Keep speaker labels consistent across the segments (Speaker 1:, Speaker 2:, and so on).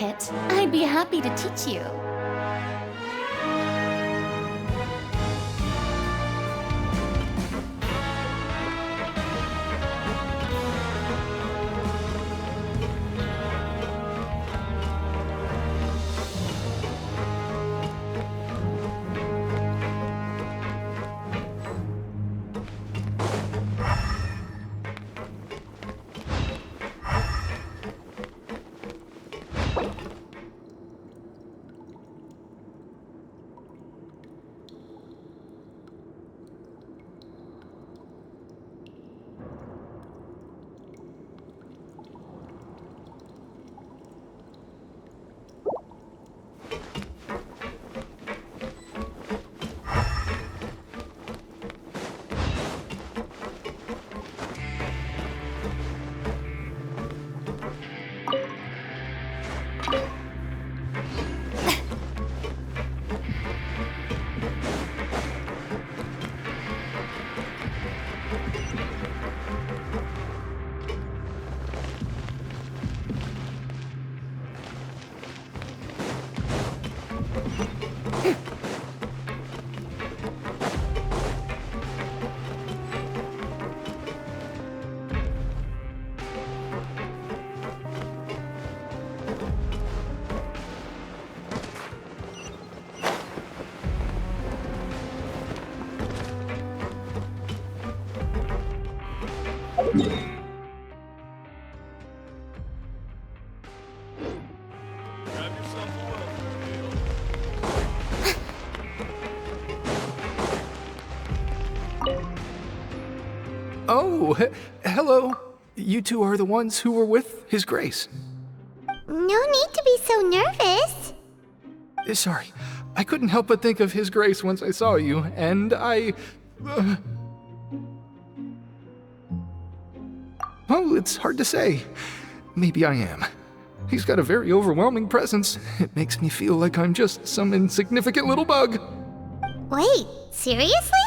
Speaker 1: delicate. I'd be happy to teach you.
Speaker 2: Oh, hello. You two are the ones who were with His Grace.
Speaker 3: No need to be so nervous.
Speaker 2: Sorry, I couldn't help but think of His Grace once I saw you, and I... Well, it's hard to say. Maybe I am. He's got a very overwhelming presence. It makes me feel like I'm just some insignificant little bug.
Speaker 3: Wait, seriously?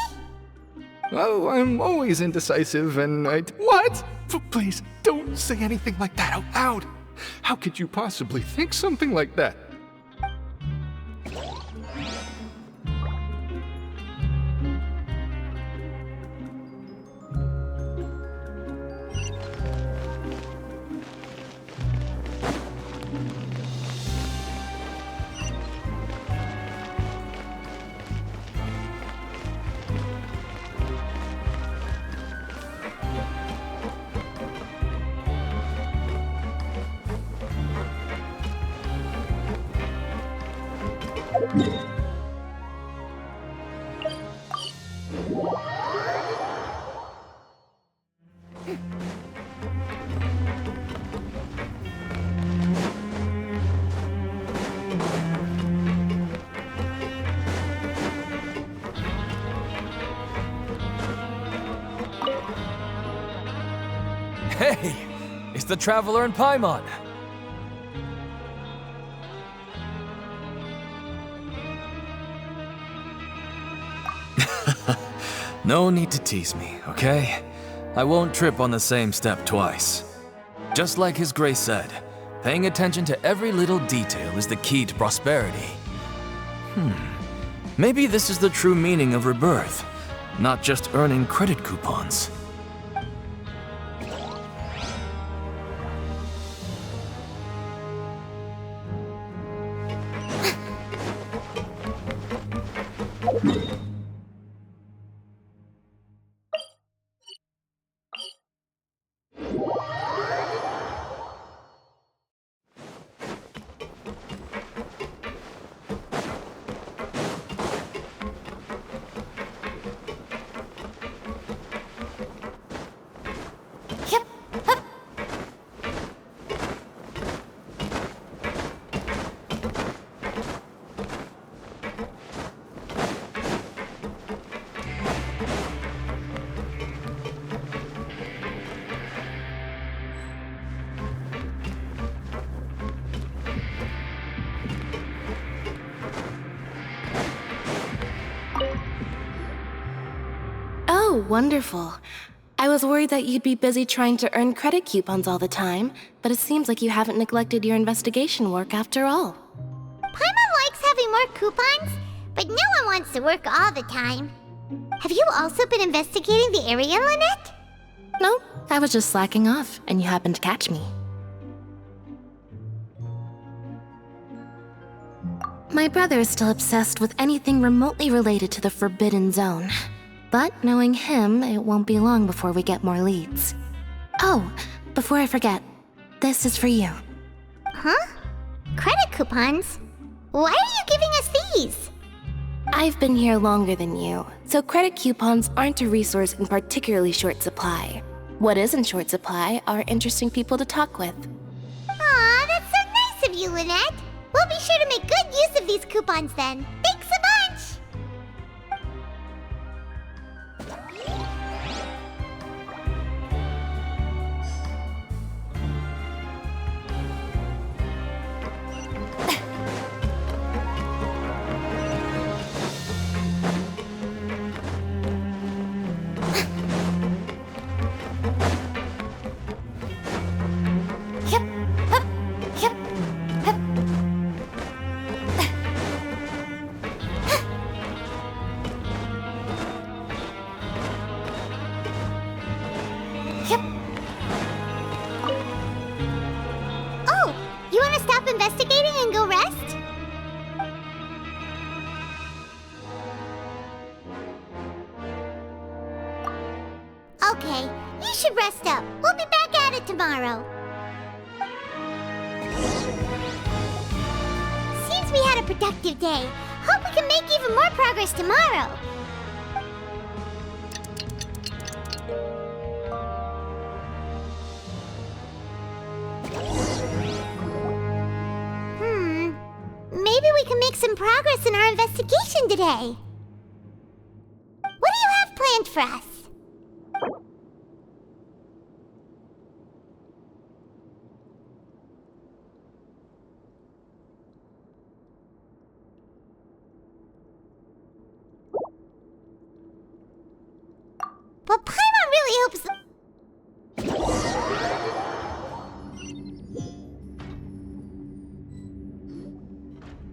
Speaker 2: Oh, I'm always indecisive and What? Please, don't say anything like that out loud. How could you possibly think something like that?
Speaker 4: Hey, it's the Traveler and Paimon. No need to tease me, okay? I won't trip on the same step twice. Just like His Grace said, paying attention to every little detail is the key to prosperity. Maybe this is the true meaning of rebirth, not just earning credit coupons.
Speaker 1: Oh, wonderful.
Speaker 5: I was worried that you'd be busy trying to earn credit coupons all the time, but it seems like you haven't neglected your investigation work after all.
Speaker 3: Paimon likes having more coupons, but no one wants to work all the time. Have you also been investigating the area, Lynette?
Speaker 5: No, I was just slacking off, and you happened to catch me. My brother is still obsessed with anything remotely related to the Forbidden Zone. But knowing him, it won't be long before we get more leads. Oh, before I forget, this is for you.
Speaker 3: Huh? Credit coupons? Why are you giving us these?
Speaker 5: I've been here longer than you, so credit coupons aren't a resource in particularly short supply. What is in short supply are interesting people to talk with.
Speaker 3: Aw, that's so nice of you, Lynette. We'll be sure to make good use of these coupons then. Thanks a bunch! Investigating and go rest? Okay, you should rest up. We'll be back at it tomorrow. Seems we had a productive day. Hope we can make even more progress tomorrow. Maybe we can make some progress in our investigation today. What do you have planned for us? But Paimon really hopes...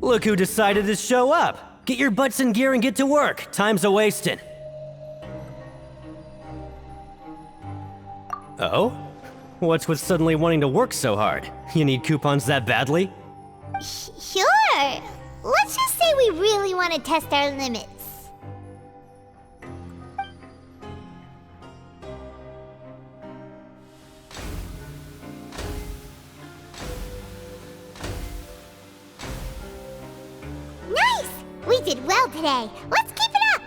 Speaker 6: Look who decided to show up! Get your butts in gear and get to work. Time's a-wasting. Oh? What's with suddenly wanting to work so hard? You need coupons that badly?
Speaker 3: Sure. Let's just say we really want to test our limits. Nice! We did well today. Let's keep it up!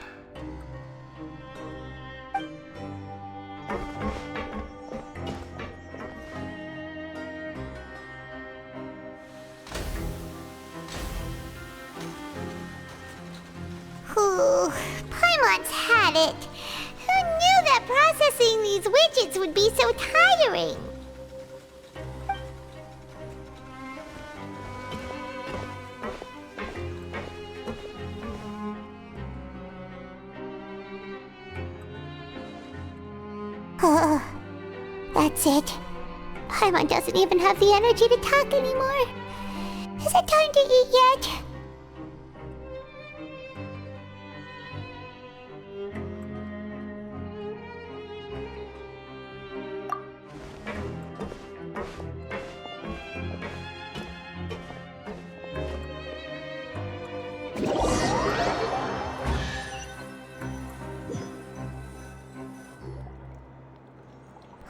Speaker 3: Ooh, Paimon's had it. Who knew that processing these widgets would be so tiring? That's it. Paimon doesn't even have the energy to talk anymore. Is it time to eat yet?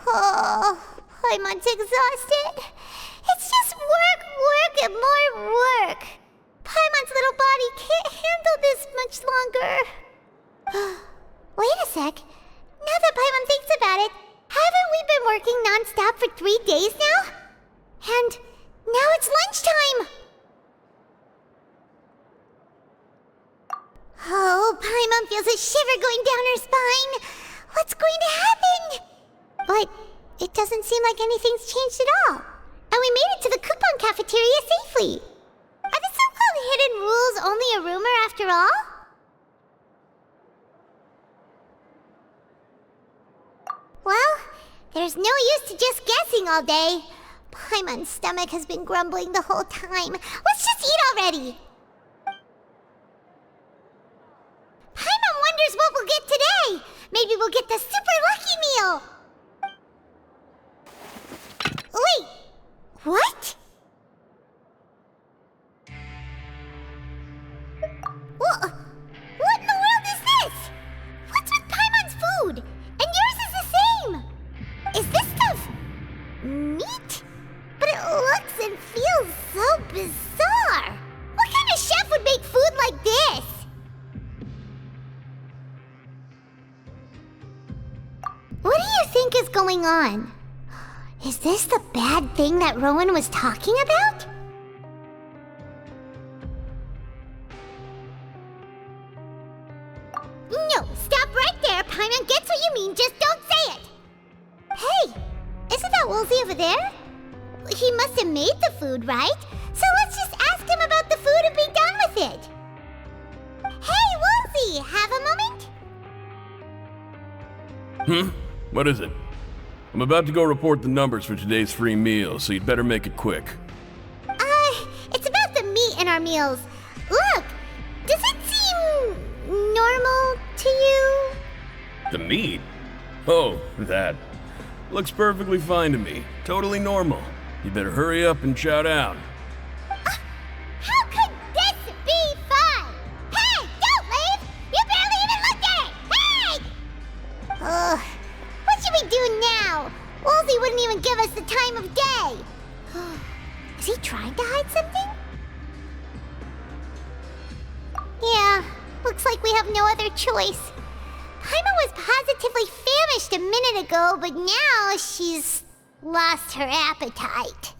Speaker 3: Oh, Paimon's exhausted. It's just work, and more work. Paimon's little body can't handle this much longer. Wait a sec. Now that Paimon thinks about it, haven't we been working non-stop for 3 days now? And now it's lunchtime. Oh, Paimon feels a shiver going down her spine. What's going to happen? But it doesn't seem like anything's changed at all. And we made it to the coupon cafeteria safely. Are the so-called hidden rules only a rumor after all? There's no use to just guessing all day. Paimon's stomach has been grumbling the whole time. Let's just eat already. Paimon wonders what we'll get today. Maybe we'll get the super lucky meal. Wait, what? What in the world is this? What's with Paimon's food? And yours is the same. Is this stuff meat? But it looks and feels so bizarre. What kind of chef would make food like this? What do you think is going on? Is this the bad thing that Rowan was talking about? No, stop right there. Paimon gets what you mean, just don't say it. Hey, isn't that Woolsey over there? He must have made the food, right? So let's just ask him about the food and be done with it. Hey, Woolsey, have a moment?
Speaker 7: What is it? I'm about to go report the numbers for today's free meal, so you'd better make it quick.
Speaker 3: It's about the meat in our meals. Look, does it seem normal to you?
Speaker 7: The meat? Oh, that. Looks perfectly fine to me. Totally normal. You better hurry up and chow down.
Speaker 3: How could this be fun? Hey, don't leave! You barely even looked at it! Hey! What should we do now? Woolsey wouldn't even give us the time of day. Is he trying to hide something? Yeah, looks like we have no other choice. Paimon was positively famished a minute ago, but now she's lost her appetite.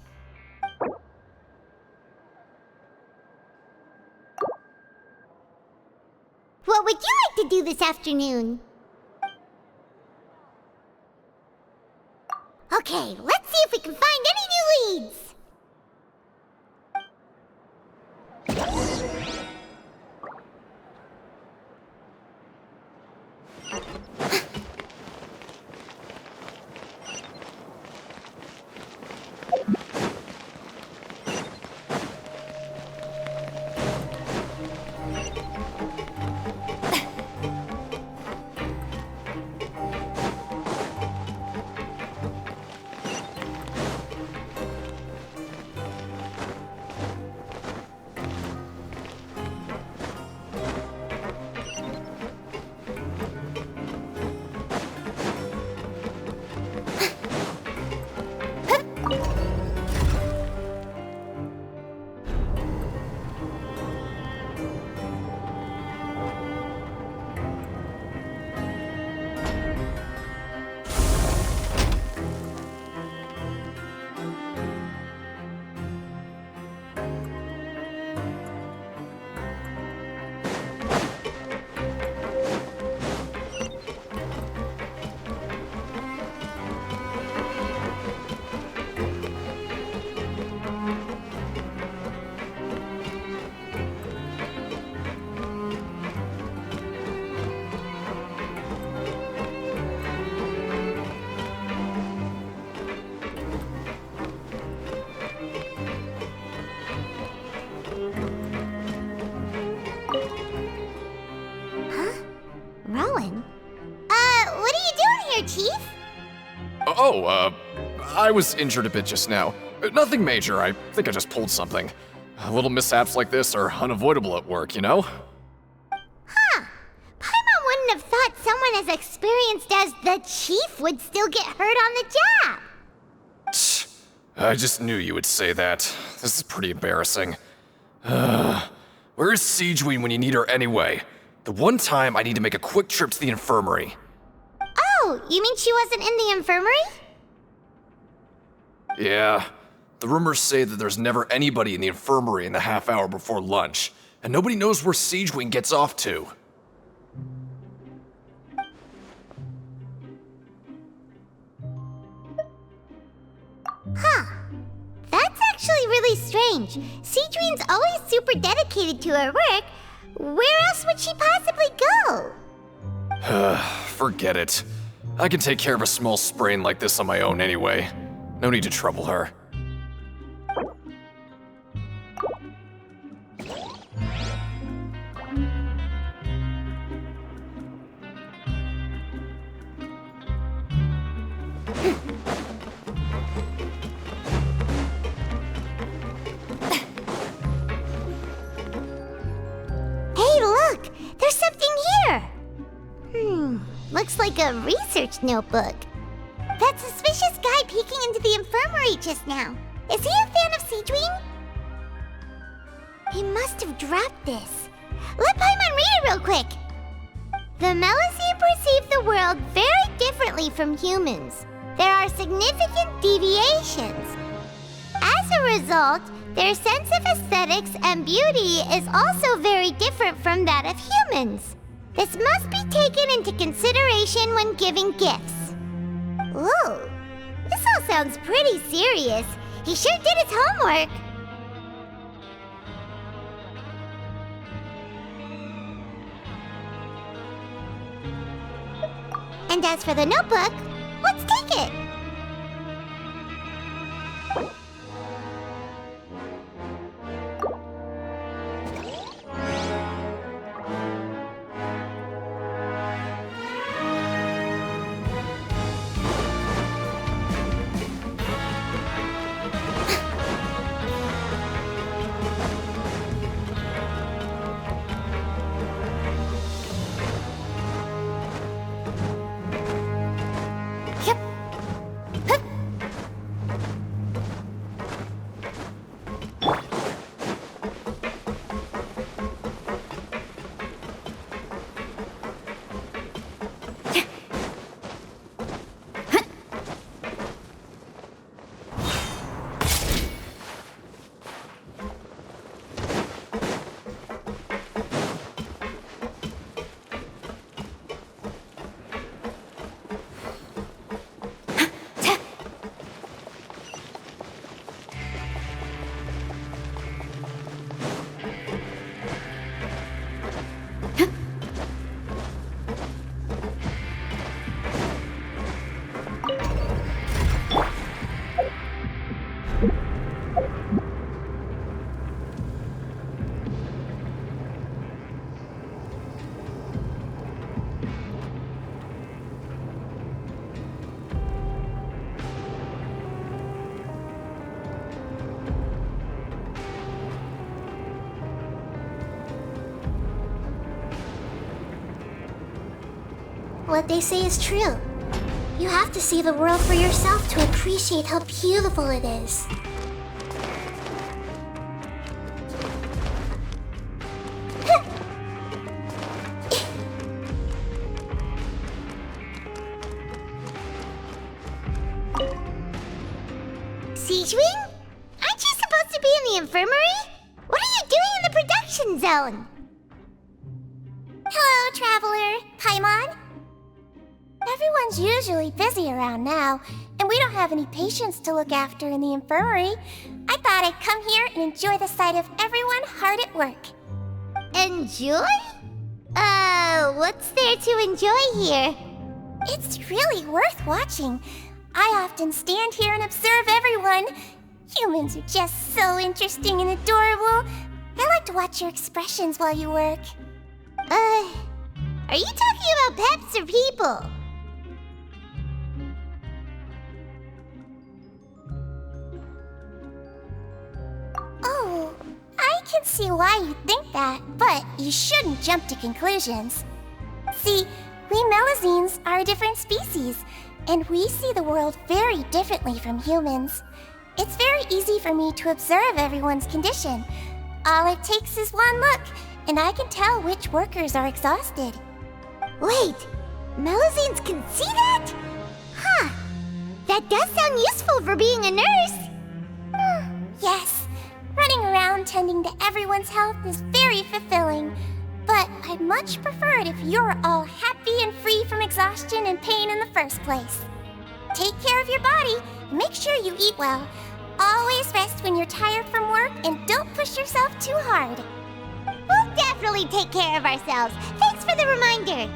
Speaker 3: What would you like to do this afternoon? Okay, let's see if we can find any new leads.
Speaker 2: I was injured a bit just now. Nothing major, I think I just pulled something. Little mishaps like this are unavoidable at work, you know?
Speaker 3: Huh. Paimon wouldn't have thought someone as experienced as the Chief would still get hurt on the job.
Speaker 2: I just knew you would say that. This is pretty embarrassing. Where is Sigewinne when you need her anyway? The one time I need to make a quick trip to the infirmary.
Speaker 3: Oh, you mean she wasn't in the infirmary?
Speaker 2: Yeah. The rumors say that there's never anybody in the infirmary in the half hour before lunch, and nobody knows where Sigewinne gets off to.
Speaker 3: Huh. That's actually really strange. Sigewinne's always super dedicated to her work. Where else would she possibly go?
Speaker 2: Forget it. I can take care of a small sprain like this on my own anyway. No need to trouble her.
Speaker 3: Hey, look! There's something here! Looks like a research notebook. That suspicious guy peeking into the infirmary just now. Is he a fan of Seedwing? He must have dropped this. Let Paimon read it real quick. The Melusine perceive the world very differently from humans. There are significant deviations. As a result, their sense of aesthetics and beauty is also very different from that of humans. This must be taken into consideration when giving gifts. Ooh, this all sounds pretty serious. He sure did his homework. And as for the notebook, let's take it. What they say is true. You have to see the world for yourself to appreciate how beautiful it is. Seedwing? Aren't you supposed to be in the infirmary? What are you doing in the production zone? Hello, traveler. Paimon? Everyone's usually busy around now, and we don't have any patients to look after in the infirmary. I thought I'd come here and enjoy the sight of everyone hard at work. Enjoy? What's there to enjoy here? It's really worth watching. I often stand here and observe everyone. Humans are just so interesting and adorable. I like to watch your expressions while you work. Are you talking about pets or people? Oh, I can see why you think that, but you shouldn't jump to conclusions. See, we Melusines are a different species, and we see the world very differently from humans. It's very easy for me to observe everyone's condition. All it takes is one look, and I can tell which workers are exhausted. Wait, Melusines can see that? Huh, that does sound useful for being a nurse. Yes, running around tending to everyone's health is very fulfilling. But I'd much prefer it if you're all happy and free from exhaustion and pain in the first place. Take care of your body and make sure you eat well. Always rest when you're tired from work and don't push yourself too hard. We'll definitely take care of ourselves. Thanks for the reminder.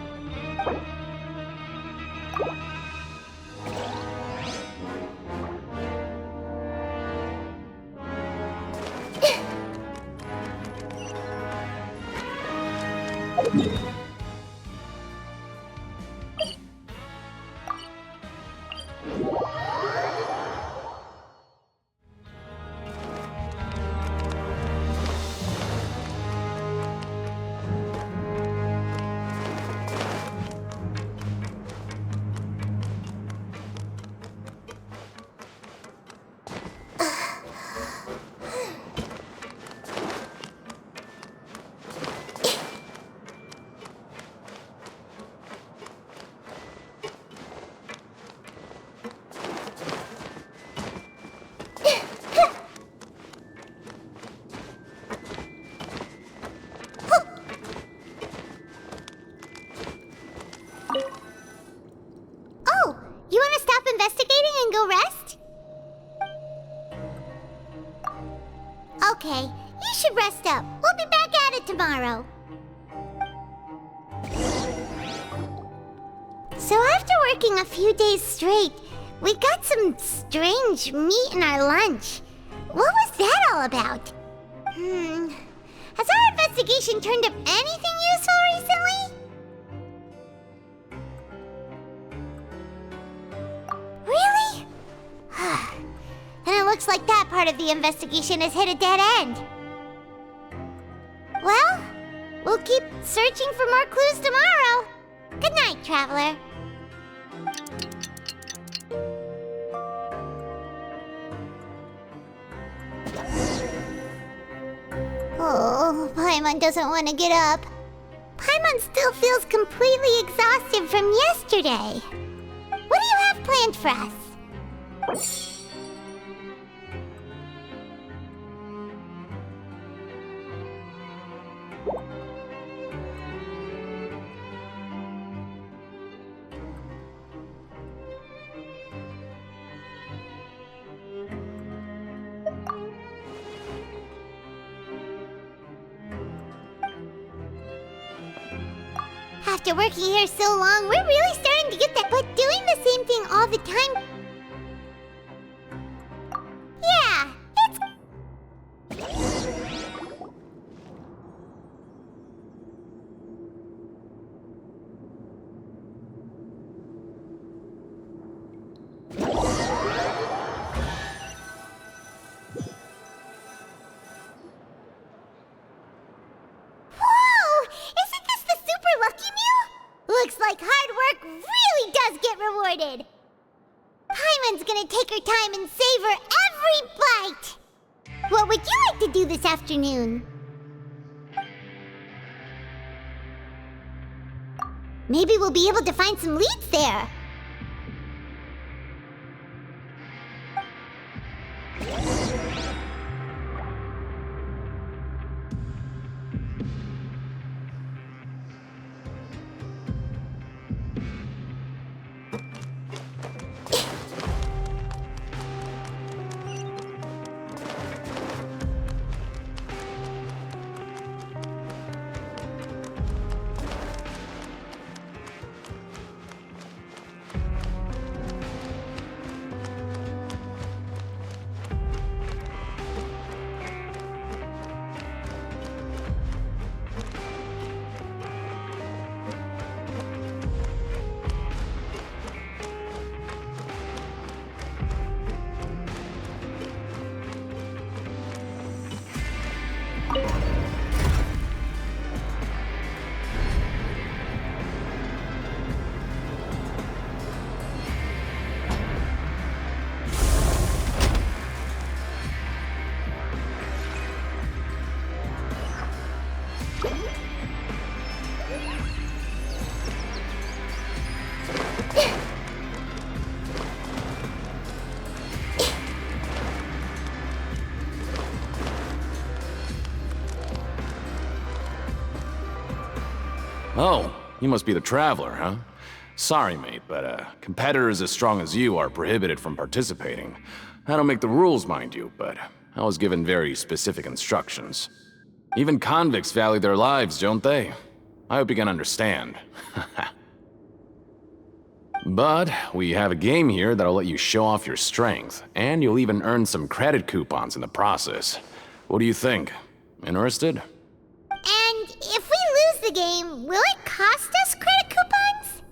Speaker 3: Okay, you should rest up. We'll be back at it tomorrow. So after working a few days straight, we got some strange meat in our lunch. What was that all about? Has our investigation turned up anything useful recently? Really? Then it looks like that part of the investigation has hit a dead end. Well, we'll keep searching for more clues tomorrow. Good night, Traveler. Oh, Paimon doesn't want to get up. Paimon still feels completely exhausted from yesterday. What do you have planned for us? After working here so long, we're really starting to get that. But doing the same thing all the time... Yeah, it's... Looks like hard work really does get rewarded. Paimon's gonna take her time and savor every bite. What would you like to do this afternoon? Maybe we'll be able to find some leads there.
Speaker 7: Oh, you must be the Traveler, huh? Sorry, mate, but competitors as strong as you are prohibited from participating. I don't make the rules, mind you, but I was given very specific instructions. Even convicts value their lives, don't they? I hope you can understand. But we have a game here that'll let you show off your strength, and you'll even earn some credit coupons in the process. What do you think? Interested?
Speaker 3: And if we lose the game, will it cost us credit coupons?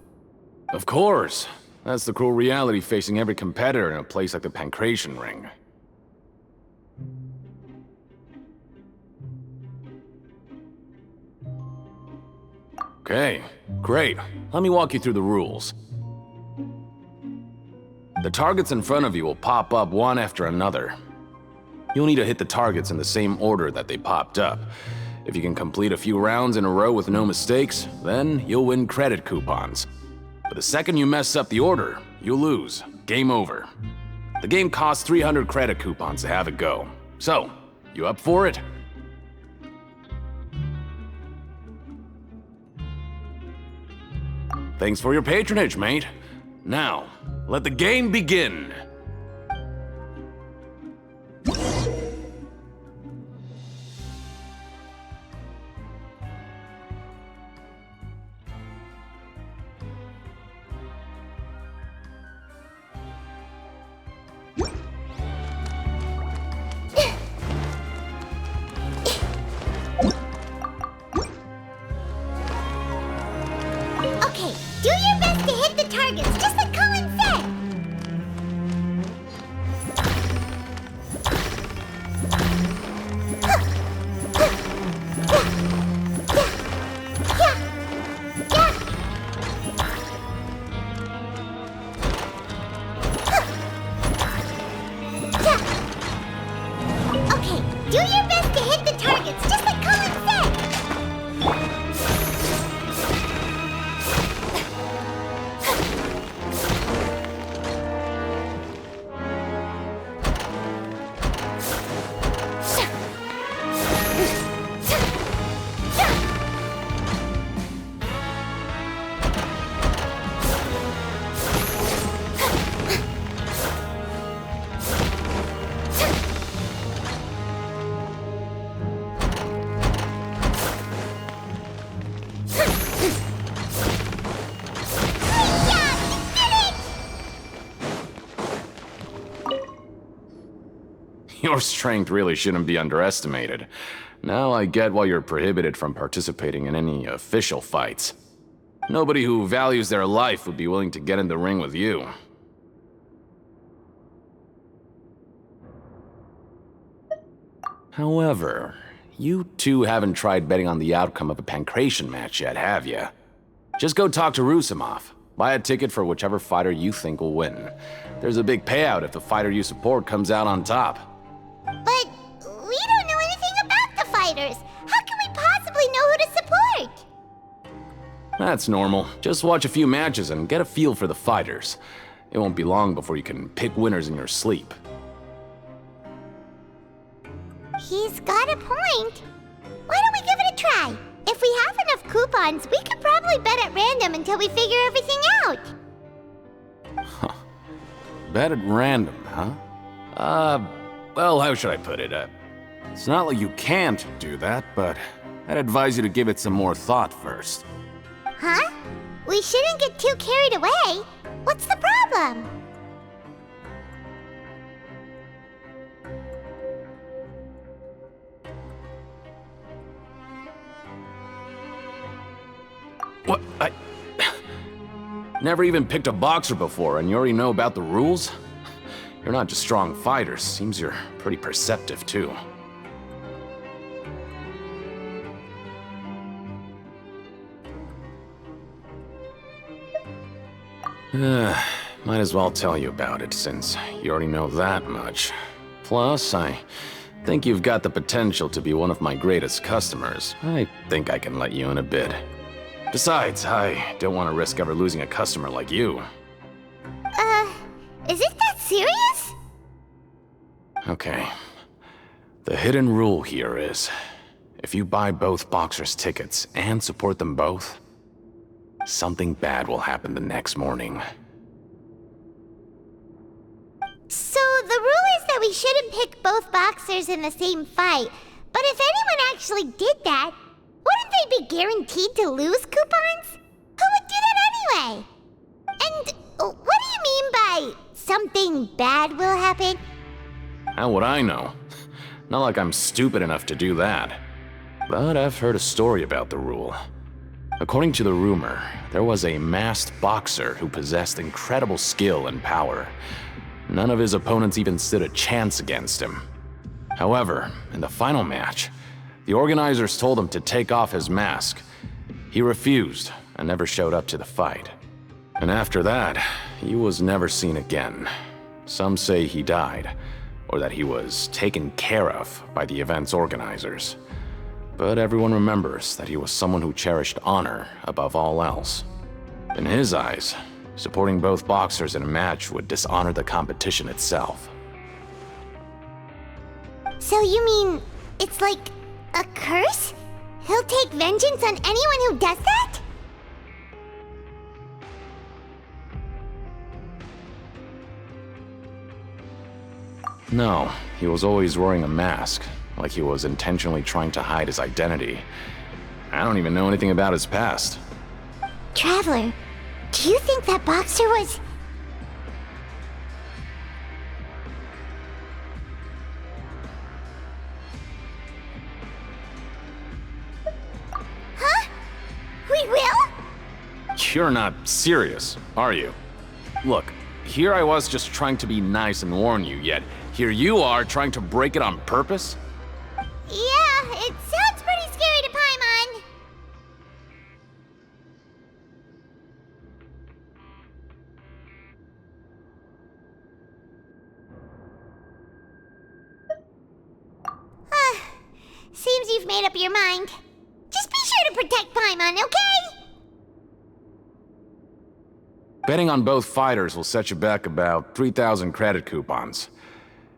Speaker 7: Of course. That's the cruel reality facing every competitor in a place like the Pancration Ring. Okay, great. Let me walk you through the rules. The targets in front of you will pop up one after another. You'll need to hit the targets in the same order that they popped up. If you can complete a few rounds in a row with no mistakes, then you'll win credit coupons. But the second you mess up the order, you'll lose. Game over. The game costs 300 credit coupons to have it go. So, you up for it? Thanks for your patronage, mate. Now, let the game begin.
Speaker 3: Okay, do your best to hit the targets, just like Colin said! Okay, do your best to hit the targets, just like Colin said!
Speaker 7: Your strength really shouldn't be underestimated. Now I get why you're prohibited from participating in any official fights. Nobody who values their life would be willing to get in the ring with you. However, you two haven't tried betting on the outcome of a Pancration match yet, have you? Just go talk to Rusimov. Buy a ticket for whichever fighter you think will win. There's a big payout if the fighter you support comes out on top.
Speaker 3: But we don't know anything about the fighters. How can we possibly know who to support?
Speaker 7: That's normal. Just watch a few matches and get a feel for the fighters. It won't be long before you can pick winners in your sleep.
Speaker 3: He's got a point. Why don't we give it a try? If we have enough coupons, we could probably bet at random until we figure everything out.
Speaker 7: Bet at random, huh? Well, how should I put it? It's not like you can't do that, but I'd advise you to give it some more thought first.
Speaker 3: Huh? We shouldn't get too carried away. What's the problem?
Speaker 7: What? I never even picked a boxer before, and you already know about the rules? You're not just strong fighters. Seems you're pretty perceptive, too. Might as well tell you about it, since you already know that much. Plus, I think you've got the potential to be one of my greatest customers. I think I can let you in a bid. Besides, I don't want to risk ever losing a customer like you.
Speaker 3: Is it that serious?
Speaker 7: Okay. The hidden rule here is, if you buy both boxers' tickets and support them both, something bad will happen the next morning.
Speaker 3: So the rule is that we shouldn't pick both boxers in the same fight. But if anyone actually did that, wouldn't they be guaranteed to lose coupons? Who would do that anyway? And what do you mean by something bad will happen?
Speaker 7: How would I know? Not like I'm stupid enough to do that. But I've heard a story about the rule. According to the rumor, there was a masked boxer who possessed incredible skill and power. None of his opponents even stood a chance against him. However, in the final match, the organizers told him to take off his mask. He refused and never showed up to the fight. And after that, he was never seen again. Some say he died, or that he was taken care of by the event's organizers. But everyone remembers that he was someone who cherished honor above all else. In his eyes, supporting both boxers in a match would dishonor the competition itself.
Speaker 3: So you mean it's like a curse? He'll take vengeance on anyone who does that?
Speaker 7: No, he was always wearing a mask, like he was intentionally trying to hide his identity. I don't even know anything about his past.
Speaker 3: Traveler, do you think that boxer was... Huh? We will?
Speaker 7: You're not serious, are you? Look, here I was just trying to be nice and warn you, yet here you are trying to break it on purpose?
Speaker 3: Yeah, it sounds pretty scary to Paimon. Seems you've made up your mind. Just be sure to protect Paimon, okay?
Speaker 7: Betting on both fighters will set you back about 3,000 credit coupons.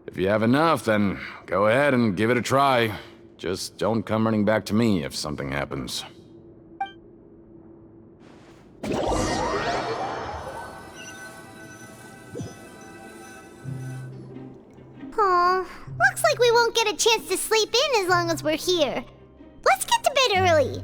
Speaker 7: If you have enough, then go ahead and give it a try. Just don't come running back to me if something happens.
Speaker 3: Aw, looks like we won't get a chance to sleep in as long as we're here. Let's get to bed early.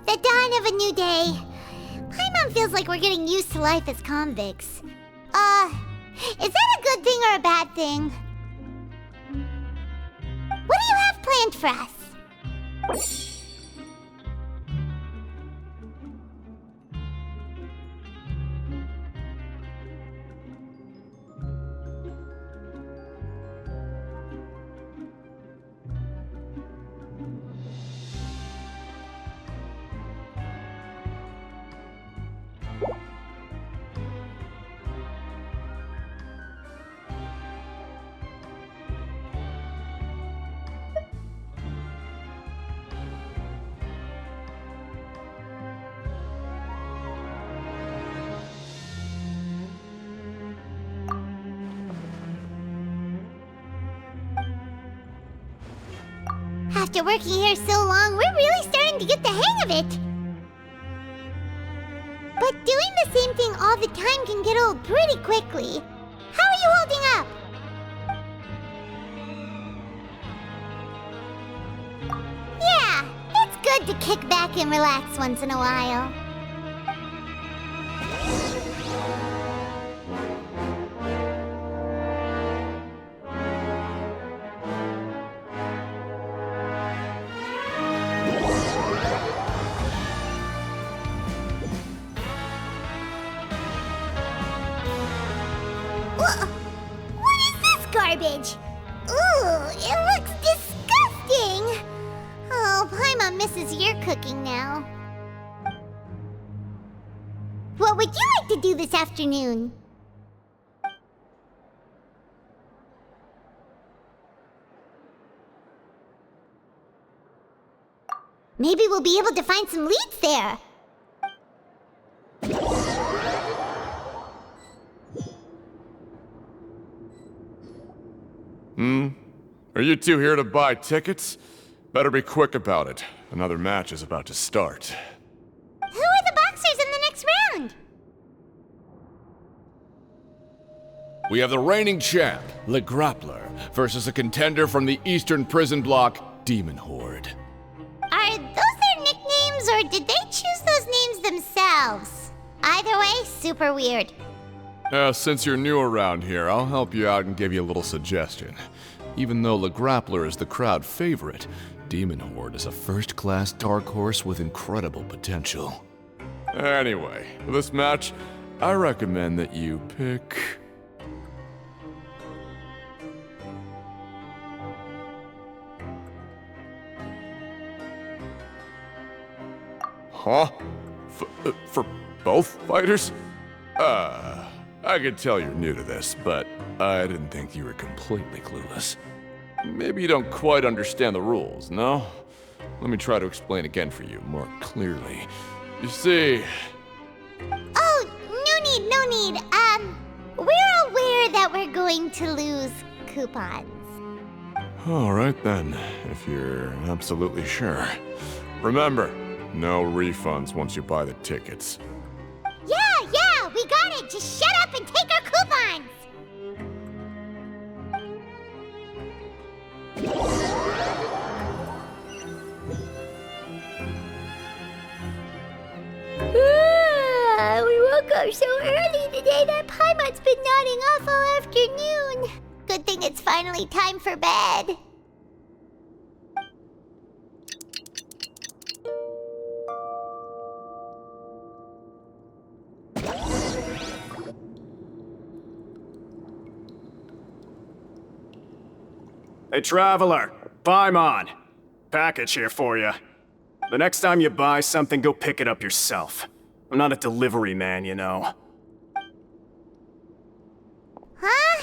Speaker 3: The dawn of a new day. Paimon feels like we're getting used to life as convicts. Is that a good thing or a bad thing? What do you have planned for us? After working here so long, we're really starting to get the hang of it. But doing the same thing all the time can get old pretty quickly. How are you holding up? Yeah, it's good to kick back and relax once in a while. What is this garbage? Ooh, it looks disgusting! Oh, Paimon misses your cooking now. What would you like to do this afternoon? Maybe we'll be able to find some leads there.
Speaker 8: Are you two here to buy tickets? Better be quick about it. Another match is about to start.
Speaker 3: Who are the boxers in the next round?
Speaker 9: We have the reigning champ, Le Grappler, versus a contender from the Eastern Prison Block, Demon Horde.
Speaker 3: Are those their nicknames, or did they choose those names themselves? Either way, super weird.
Speaker 8: Since you're new around here, I'll help you out and give you a little suggestion. Even though the Grappler is the crowd favorite, Demon Horde is a first-class dark horse with incredible potential. Anyway, for this match, I recommend that you pick... Huh? For both fighters? I could tell you're new to this, but I didn't think you were completely clueless. Maybe you don't quite understand the rules, no? Let me try to explain again for you more clearly. You see...
Speaker 3: Oh, no need. We're aware that we're going to lose coupons.
Speaker 8: Alright then, if you're absolutely sure. Remember, no refunds once you buy the tickets.
Speaker 3: Yeah, we got it! Just shut up and take our coupons! We woke up so early today that Paimon's been nodding off all afternoon. Good thing it's finally time for bed.
Speaker 10: Hey, Traveler, Paimon. Package here for you. The next time you buy something, go pick it up yourself. I'm not a delivery man, you know.
Speaker 3: Huh?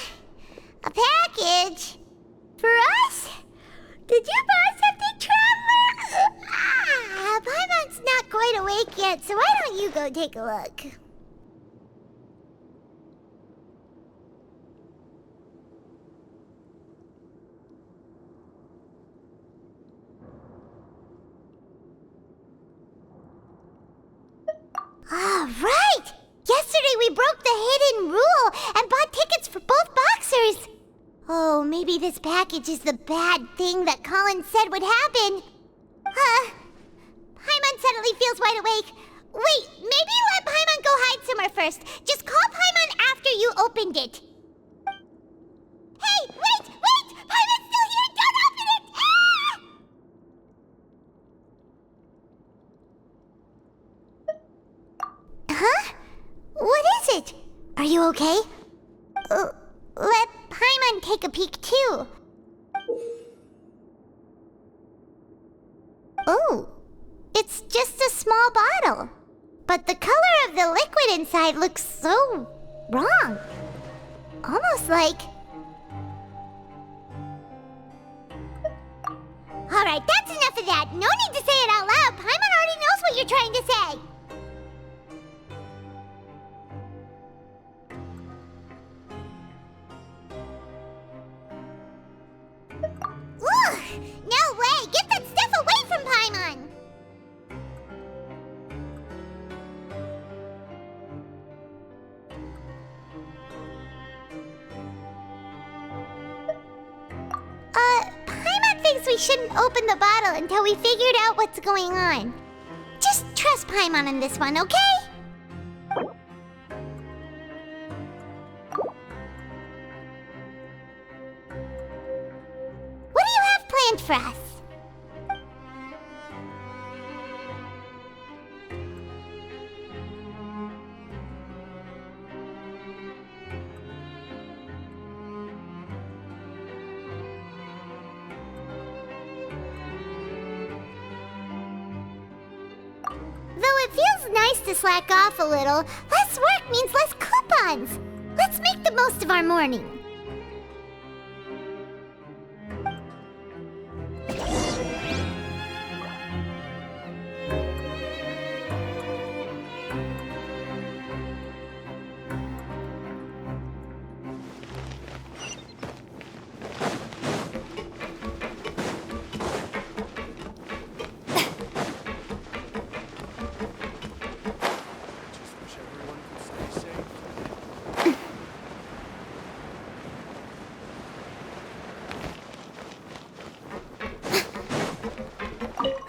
Speaker 3: A package? For us? Did you buy something, Traveler? Paimon's not quite awake yet, so why don't you go take a look? Right! Yesterday we broke the hidden rule and bought tickets for both boxers. Oh, maybe this package is the bad thing that Colin said would happen. Paimon suddenly feels wide awake. Wait, maybe let Paimon go hide somewhere first. Just call Paimon after you opened it. Hey, wait! Paimon's still here! Don't open it! Ah! Huh? What is it? Are you okay? Let Paimon take a peek too. Oh, it's just a small bottle. But the color of the liquid inside looks so wrong. Almost like... Alright, that's enough of that. No need to say it out loud. Paimon already knows what you're trying to say. Ugh! No way! Get that stuff away from Paimon! Paimon thinks we shouldn't open the bottle until we figured out what's going on. Just trust Paimon on this one, okay? What do you have planned for us? Though it feels nice to slack off a little, less work means less coupons. Let's make the most of our morning.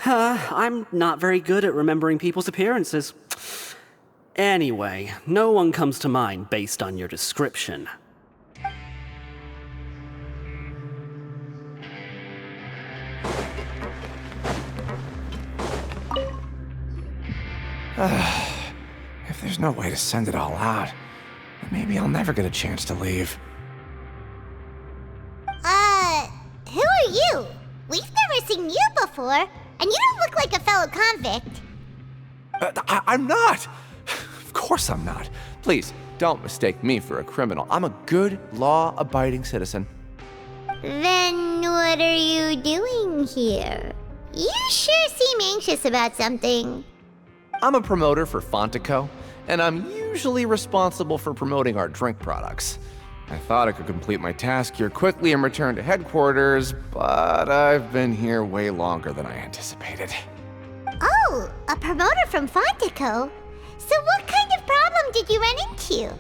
Speaker 11: I'm not very good at remembering people's appearances. Anyway, no one comes to mind based on your description.
Speaker 12: If there's no way to send it all out, then maybe I'll never get a chance to leave.
Speaker 3: Who are you? We've never seen you before, and you don't look like a fellow convict.
Speaker 12: I'm not! Of course I'm not. Please, don't mistake me for a criminal. I'm a good, law-abiding citizen.
Speaker 3: Then what are you doing here? You sure seem anxious about something.
Speaker 12: I'm a promoter for Fontico, and I'm usually responsible for promoting our drink products. I thought I could complete my task here quickly and return to headquarters, but I've been here way longer than I anticipated.
Speaker 3: Oh, a promoter from Fontico? So what kind of problem did you run into?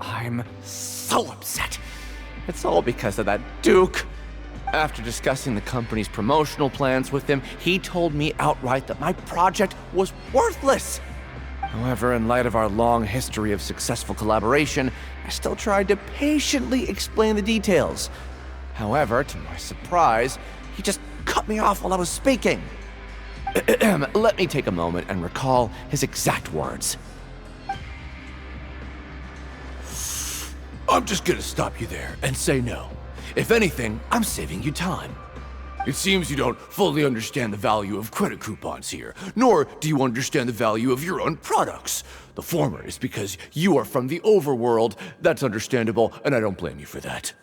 Speaker 12: I'm so upset. It's all because of that Duke. After discussing the company's promotional plans with him, he told me outright that my project was worthless. However, in light of our long history of successful collaboration, I still tried to patiently explain the details. However, to my surprise, he just cut me off while I was speaking. Let me take a moment and recall his exact words.
Speaker 9: I'm just gonna stop you there and say no. If anything, I'm saving you time. It seems you don't fully understand the value of credit coupons here, nor do you understand the value of your own products. The former is because you are from the overworld. That's understandable, and I don't blame you for that.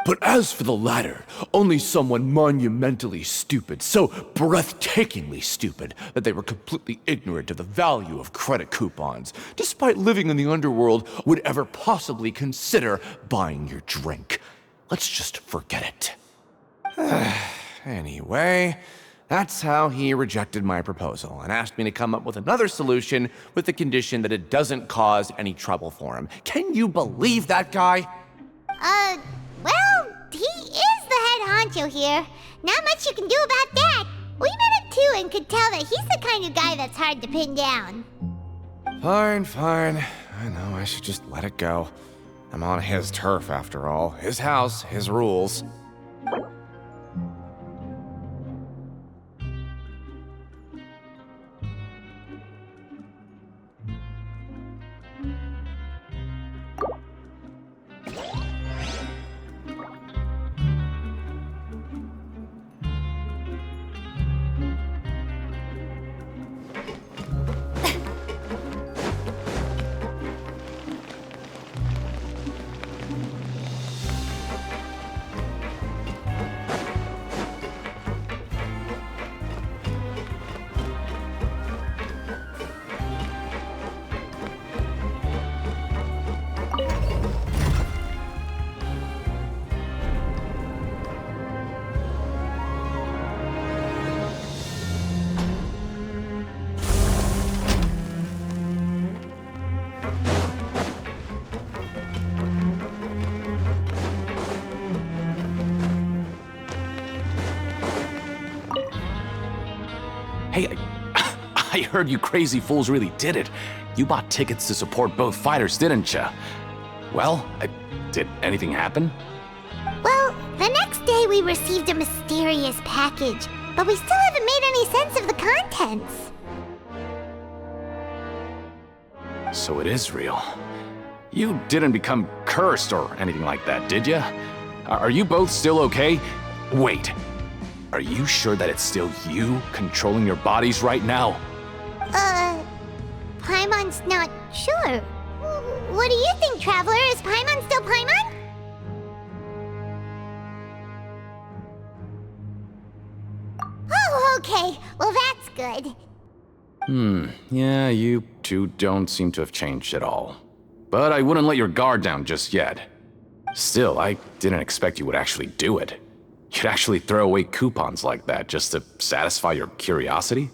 Speaker 9: But as for the latter, only someone monumentally stupid, so breathtakingly stupid that they were completely ignorant of the value of credit coupons, despite living in the underworld, would ever possibly consider buying your drink. Let's just forget it.
Speaker 12: Anyway, that's how he rejected my proposal and asked me to come up with another solution with the condition that it doesn't cause any trouble for him. Can you believe that guy?
Speaker 3: Well, he is the head honcho here. Not much you can do about that. We met him too and could tell that he's the kind of guy that's hard to pin down.
Speaker 12: Fine. I know I should just let it go. I'm on his turf after all. His house, his rules.
Speaker 7: Hey, I heard you crazy fools really did it. You bought tickets to support both fighters, didn't ya? Well, did anything happen?
Speaker 3: Well, the next day we received a mysterious package, but we still haven't made any sense of the contents.
Speaker 7: So it is real. You didn't become cursed or anything like that, did ya? Are you both still okay? Wait, are you sure that it's still you controlling your bodies right now?
Speaker 3: Paimon's not sure. What do you think, Traveler? Is Paimon still Paimon? Oh, okay. Well, that's good.
Speaker 7: Yeah, you two don't seem to have changed at all. But I wouldn't let your guard down just yet. Still, I didn't expect you would actually do it. You'd actually throw away coupons like that just to satisfy your curiosity?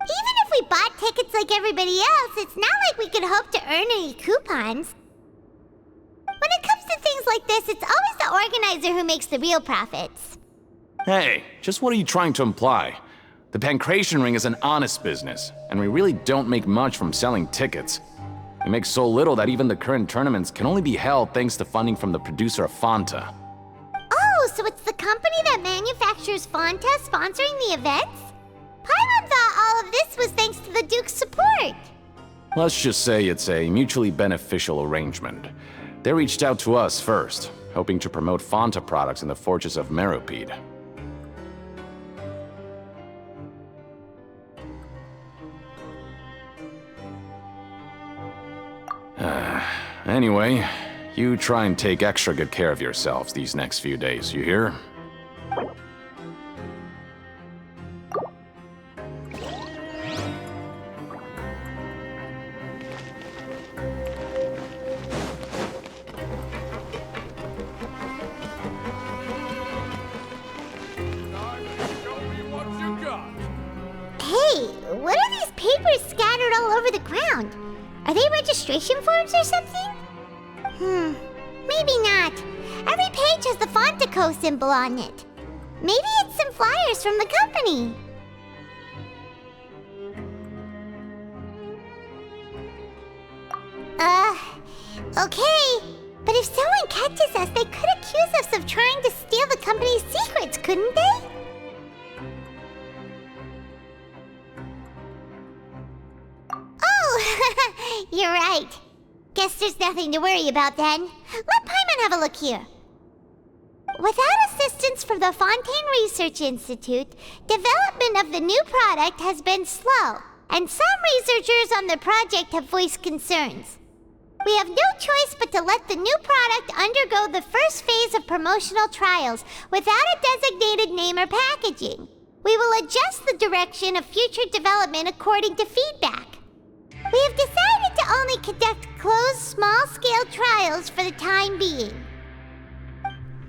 Speaker 3: Even if we bought tickets like everybody else, it's not like we could hope to earn any coupons. When it comes to things like this, it's always the organizer who makes the real profits.
Speaker 7: Hey, just what are you trying to imply? The Pancration Ring is an honest business, and we really don't make much from selling tickets. We make so little that even the current tournaments can only be held thanks to funding from the producer of Fanta.
Speaker 3: Oh, so it's the company that manufactures Fanta sponsoring the events? Paimon thought all of this was thanks to the Duke's support.
Speaker 7: Let's just say it's a mutually beneficial arrangement. They reached out to us first, hoping to promote Fanta products in the Fortress of Meropide. Anyway, you try and take extra good care of yourselves these next few days, you hear?
Speaker 3: Hey, what are these papers scattered all over the ground? Are they registration forms or something? Maybe not. Every page has the Fontaco symbol on it. Maybe it's some flyers from the company. Okay. But if someone catches us, they could accuse us of trying to steal the company's secrets, couldn't they? Oh, you're right. Guess there's nothing to worry about then. Let Paimon have a look here. Without assistance from the Fontaine Research Institute, development of the new product has been slow, and some researchers on the project have voiced concerns. We have no choice but to let the new product undergo the first phase of promotional trials without a designated name or packaging. We will adjust the direction of future development according to feedback. We have decided to only conduct closed, small-scale trials for the time being.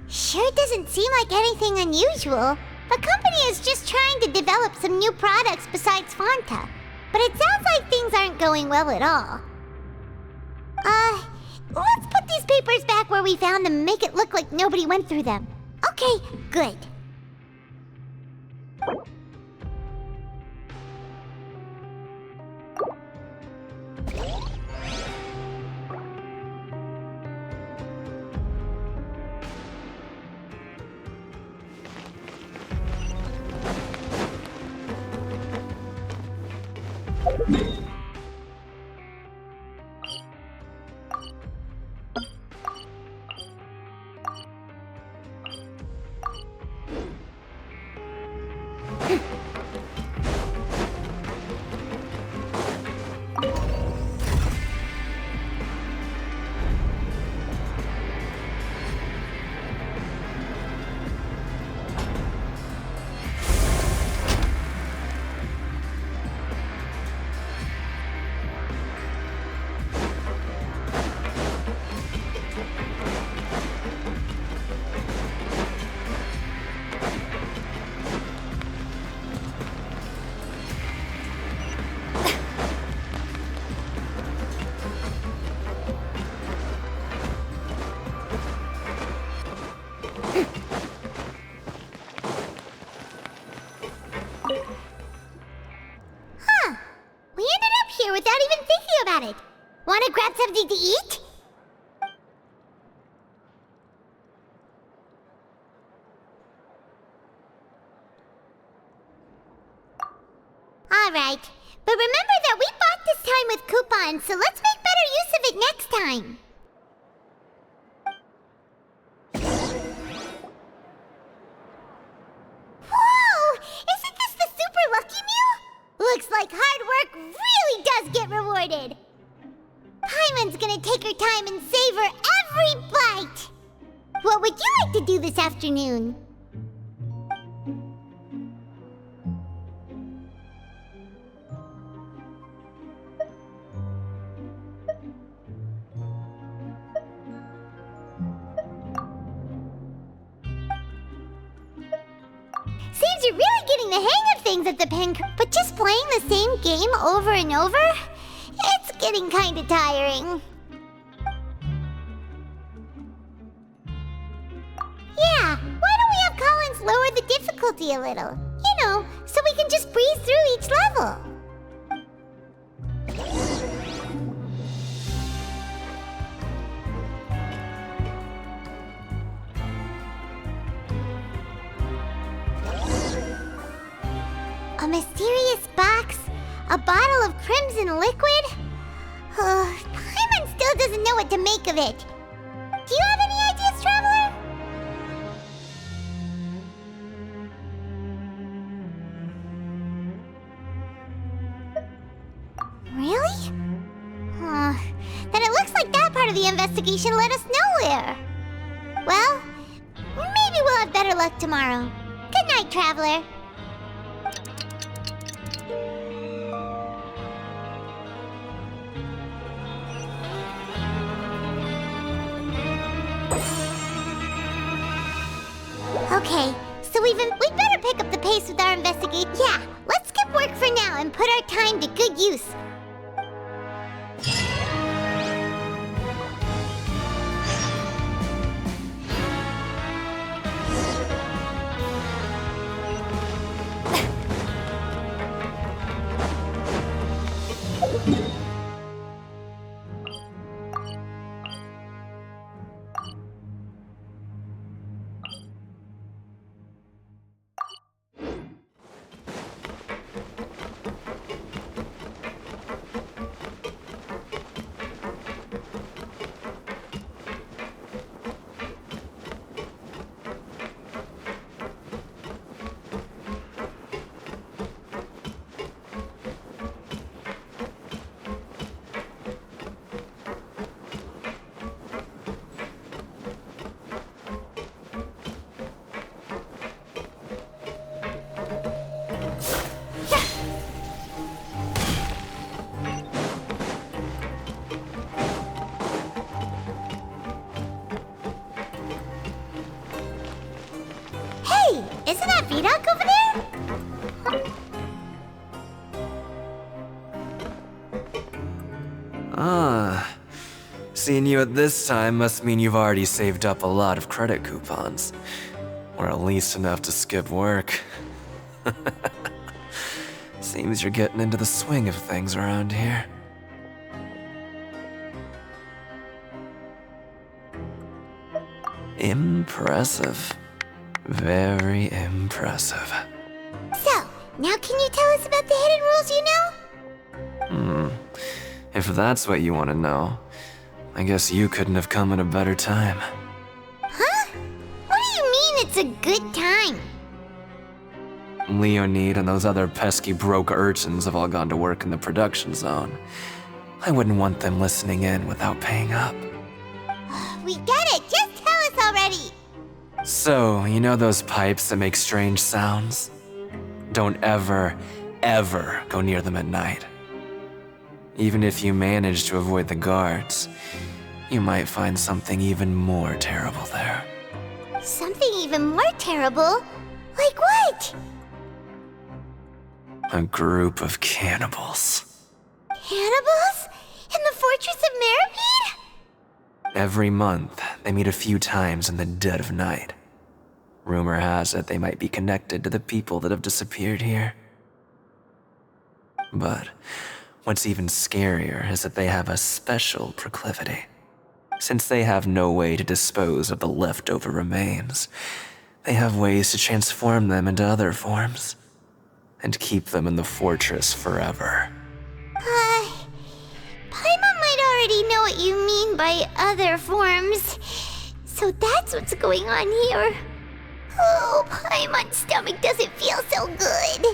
Speaker 3: Sure doesn't seem like anything unusual. The company is just trying to develop some new products besides Fanta. But it sounds like things aren't going well at all. Let's put these papers back where we found them and make it look like nobody went through them. Okay, good. Without even thinking about it. Want to grab something to eat? Alright, but remember that we bought this time with coupons, so let's make better use of it next time. Whoa! Isn't this the super lucky meal? Looks like hard work really does get rewarded. Paimon's gonna take her time and savor every bite. What would you like to do this afternoon? Seems you're really getting the hang of things at the pen, but just playing the same game over and over? It's getting kinda tiring. Yeah, why don't we have Collins lower the difficulty a little? You know, so we can just breeze through each level. A mysterious box? A bottle of crimson liquid? Paimon still doesn't know what to make of it. Do you have any ideas, Traveler? Really? Then it looks like that part of the investigation led us nowhere. Well, maybe we'll have better luck tomorrow. Good night, Traveler. Okay, so we'd better pick up the pace with our investigation. Yeah, let's skip work for now and put our time to good use. Isn't that Vidoc over there?
Speaker 13: Seeing you at this time must mean you've already saved up a lot of credit coupons. Or at least enough to skip work. Seems you're getting into the swing of things around here. Impressive. Very impressive.
Speaker 3: So, now can you tell us about the hidden rules you know?
Speaker 13: If that's what you want to know, I guess you couldn't have come at a better time.
Speaker 3: Huh? What do you mean it's a good time?
Speaker 13: Leonid and those other pesky broke urchins have all gone to work in the production zone. I wouldn't want them listening in without paying up.
Speaker 3: We get it! Just tell us already!
Speaker 13: So, you know those pipes that make strange sounds? Don't ever, ever go near them at night. Even if you manage to avoid the guards, you might find something even more terrible there.
Speaker 3: Something even more terrible? Like what?
Speaker 13: A group of cannibals.
Speaker 3: Cannibals? In the Fortress of Meripede?
Speaker 13: Every month, they meet a few times in the dead of night. Rumor has it they might be connected to the people that have disappeared here. But what's even scarier is that they have a special proclivity. Since they have no way to dispose of the leftover remains, they have ways to transform them into other forms and keep them in the fortress forever.
Speaker 3: Paimon might already know what you mean by other forms. So that's what's going on here. Oh, Paimon's stomach doesn't feel so good.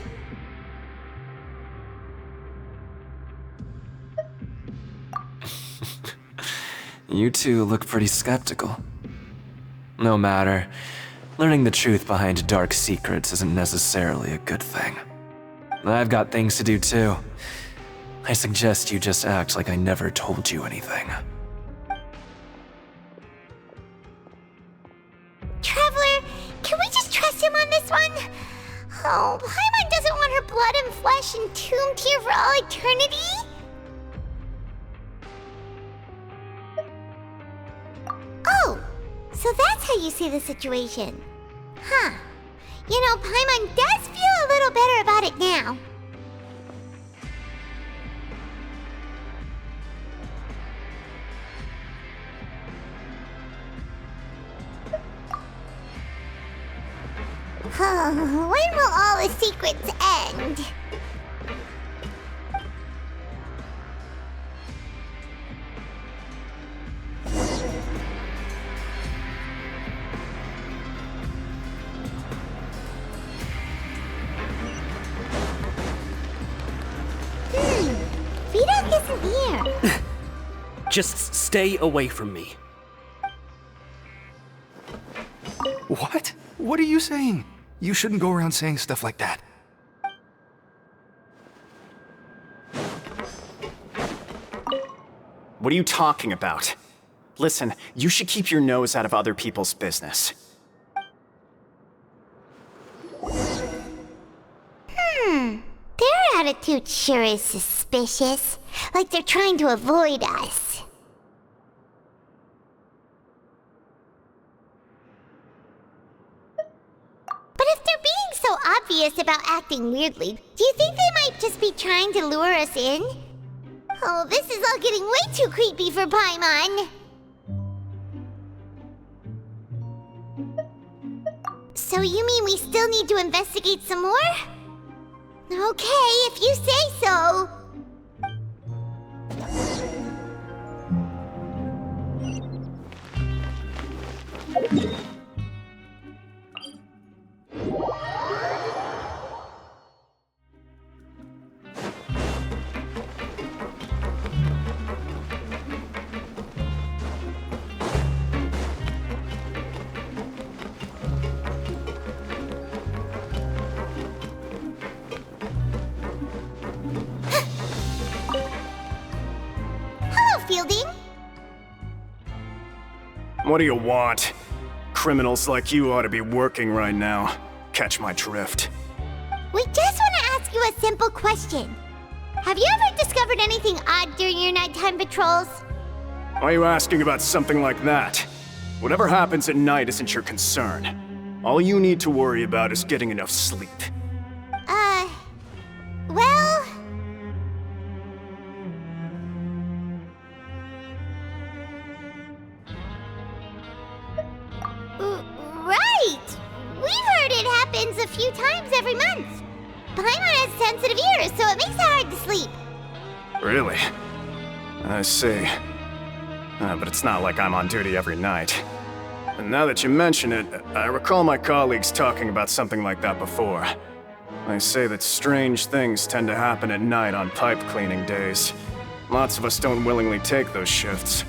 Speaker 13: You two look pretty skeptical. No matter, learning the truth behind dark secrets isn't necessarily a good thing. I've got things to do too. I suggest you just act like I never told you anything.
Speaker 3: Traveler, can we just trust him on this one? Oh, Paimon doesn't want her blood and flesh entombed here for all eternity? Oh, so that's how you see the situation. Huh. You know, Paimon does feel a little better about it now. When will all the secrets end? Vito isn't here.
Speaker 11: Just stay away from me.
Speaker 14: What? What are you saying? You shouldn't go around saying stuff like that.
Speaker 10: What are you talking about? Listen, you should keep your nose out of other people's business.
Speaker 3: Their attitude sure is suspicious. Like they're trying to avoid us. But if they're being so obvious about acting weirdly, do you think they might just be trying to lure us in? Oh, this is all getting way too creepy for Paimon. So you mean we still need to investigate some more? Okay, if you say so. Fielding?
Speaker 10: What do you want? Criminals like you ought to be working right now. Catch my drift.
Speaker 3: We just want to ask you a simple question. Have you ever discovered anything odd during your nighttime patrols?
Speaker 10: Why are you asking about something like that? Whatever happens at night isn't your concern. All you need to worry about is getting enough sleep.
Speaker 3: Well... Right! We've heard it happens a few times every month. Paimon has sensitive ears, so it makes it hard to sleep.
Speaker 10: Really? I see. But it's not like I'm on duty every night. And now that you mention it, I recall my colleagues talking about something like that before. They say that strange things tend to happen at night on pipe cleaning days. Lots of us don't willingly take those shifts.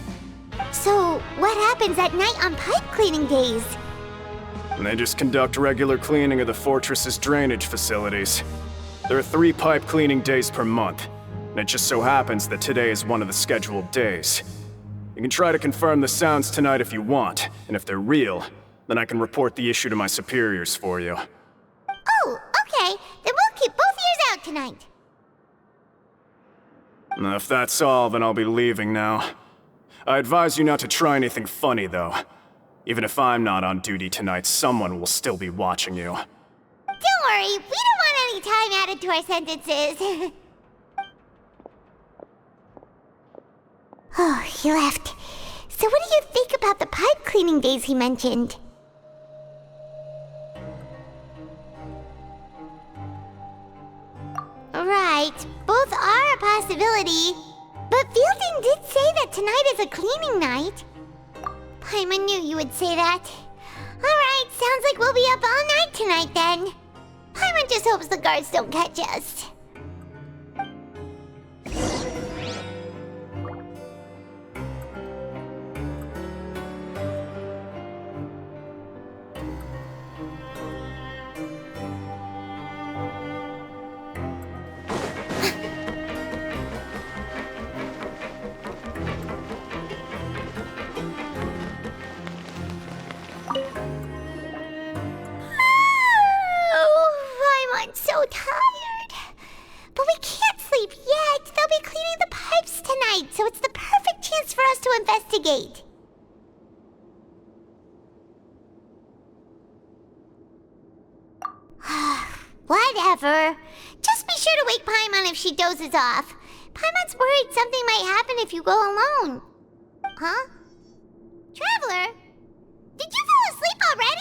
Speaker 3: So, what happens at night on pipe cleaning days?
Speaker 10: And they just conduct regular cleaning of the fortress's drainage facilities. There are 3 pipe cleaning days per month, and it just so happens that today is one of the scheduled days. You can try to confirm the sounds tonight if you want, and if they're real, then I can report the issue to my superiors for you.
Speaker 3: Oh, okay. Then we'll keep both ears out tonight.
Speaker 10: If that's all, then I'll be leaving now. I advise you not to try anything funny, though. Even if I'm not on duty tonight, someone will still be watching you.
Speaker 3: Don't worry, we don't want any time added to our sentences. Oh, he left. So what do you think about the pipe cleaning days he mentioned? Right, both are a possibility. But Fielding did say that tonight is a cleaning night. Paimon knew you would say that. Alright, sounds like we'll be up all night tonight then. Paimon just hopes the guards don't catch us. I'm so tired. But we can't sleep yet. They'll be cleaning the pipes tonight, so it's the perfect chance for us to investigate. whatever. Just be sure to wake Paimon if she dozes off. Paimon's worried something might happen if you go alone. Huh? Traveler? Did you fall asleep already?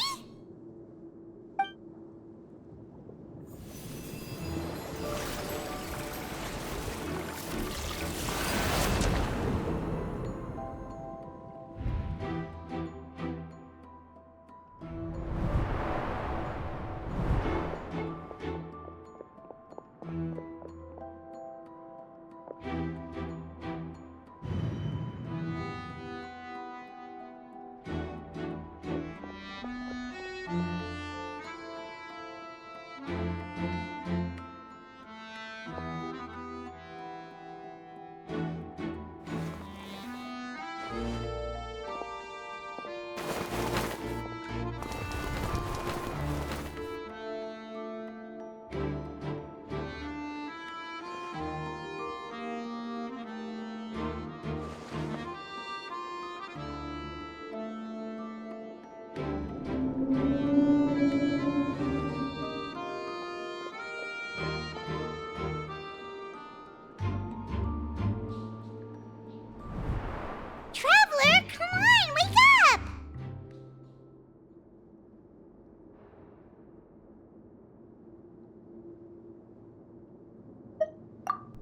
Speaker 3: Traveler, come on, wake up!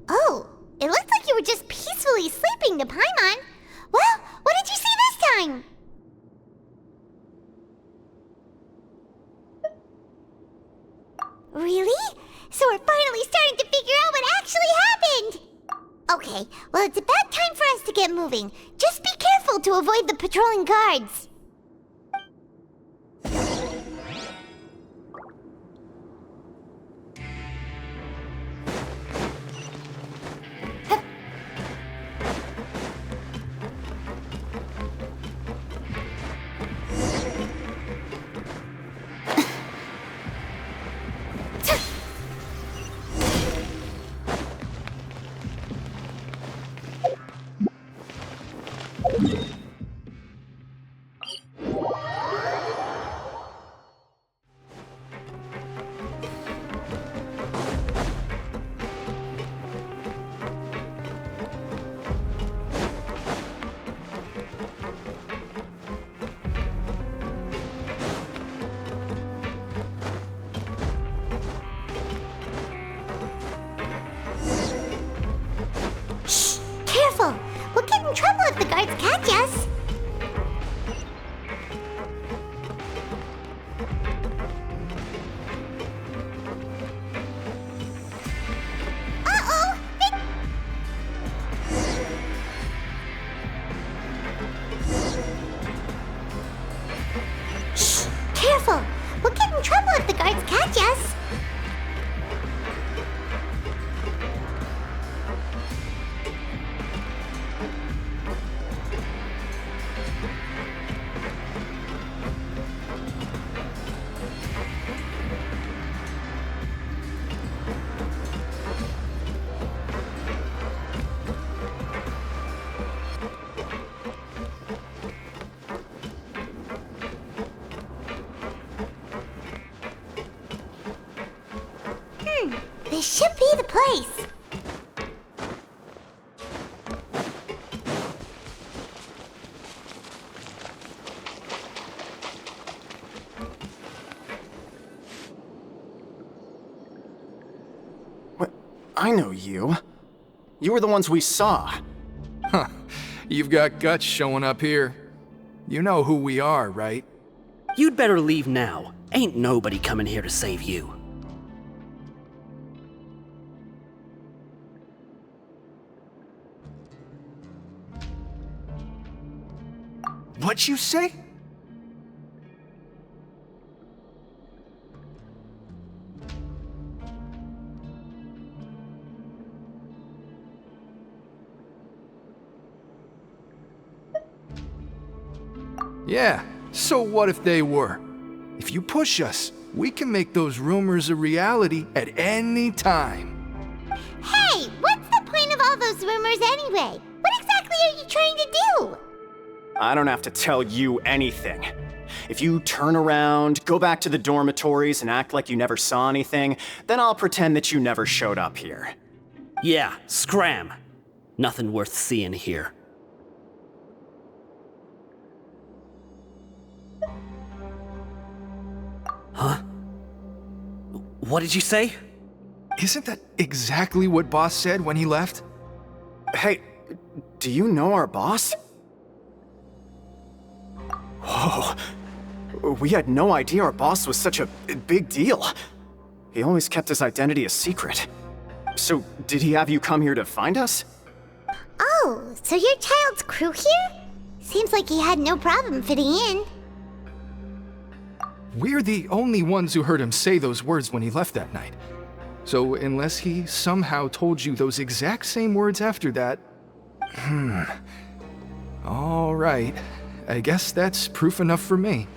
Speaker 3: Oh, it looks like you were just peacefully sleeping to Paimon. Well, what did you see this time? Really? So we're finally starting to figure out what actually happened! Okay, well, it's about time for us to get moving. Just be careful to avoid the patrolling guards. Careful! We'll get in trouble if the guards catch us! Uh-oh! Shh! Careful! We'll get in trouble if the guards catch us! This should be the place.
Speaker 10: What? I know you. You were the ones we saw.
Speaker 14: Huh. You've got guts showing up here. You know who we are, right?
Speaker 11: You'd better leave now. Ain't nobody coming here to save you.
Speaker 14: What'd you say? Yeah, so what if they were? If you push us, we can make those rumors a reality at any time.
Speaker 3: Hey, what's the point of all those rumors anyway? What exactly are you trying to do?
Speaker 10: I don't have to tell you anything. If you turn around, go back to the dormitories, and act like you never saw anything, then I'll pretend that you never showed up here.
Speaker 11: Yeah, scram. Nothing worth seeing here. Huh? What did you say?
Speaker 14: Isn't that exactly what Boss said when he left?
Speaker 10: Hey, do you know our boss? Whoa. We had no idea our boss was such a big deal. He always kept his identity a secret. So, did he have you come here to find us?
Speaker 3: Oh, so you're Child's crew here? Seems like he had no problem fitting in.
Speaker 14: We're the only ones who heard him say those words when he left that night. So unless he somehow told you those exact same words after that... All right. I guess that's proof enough for me.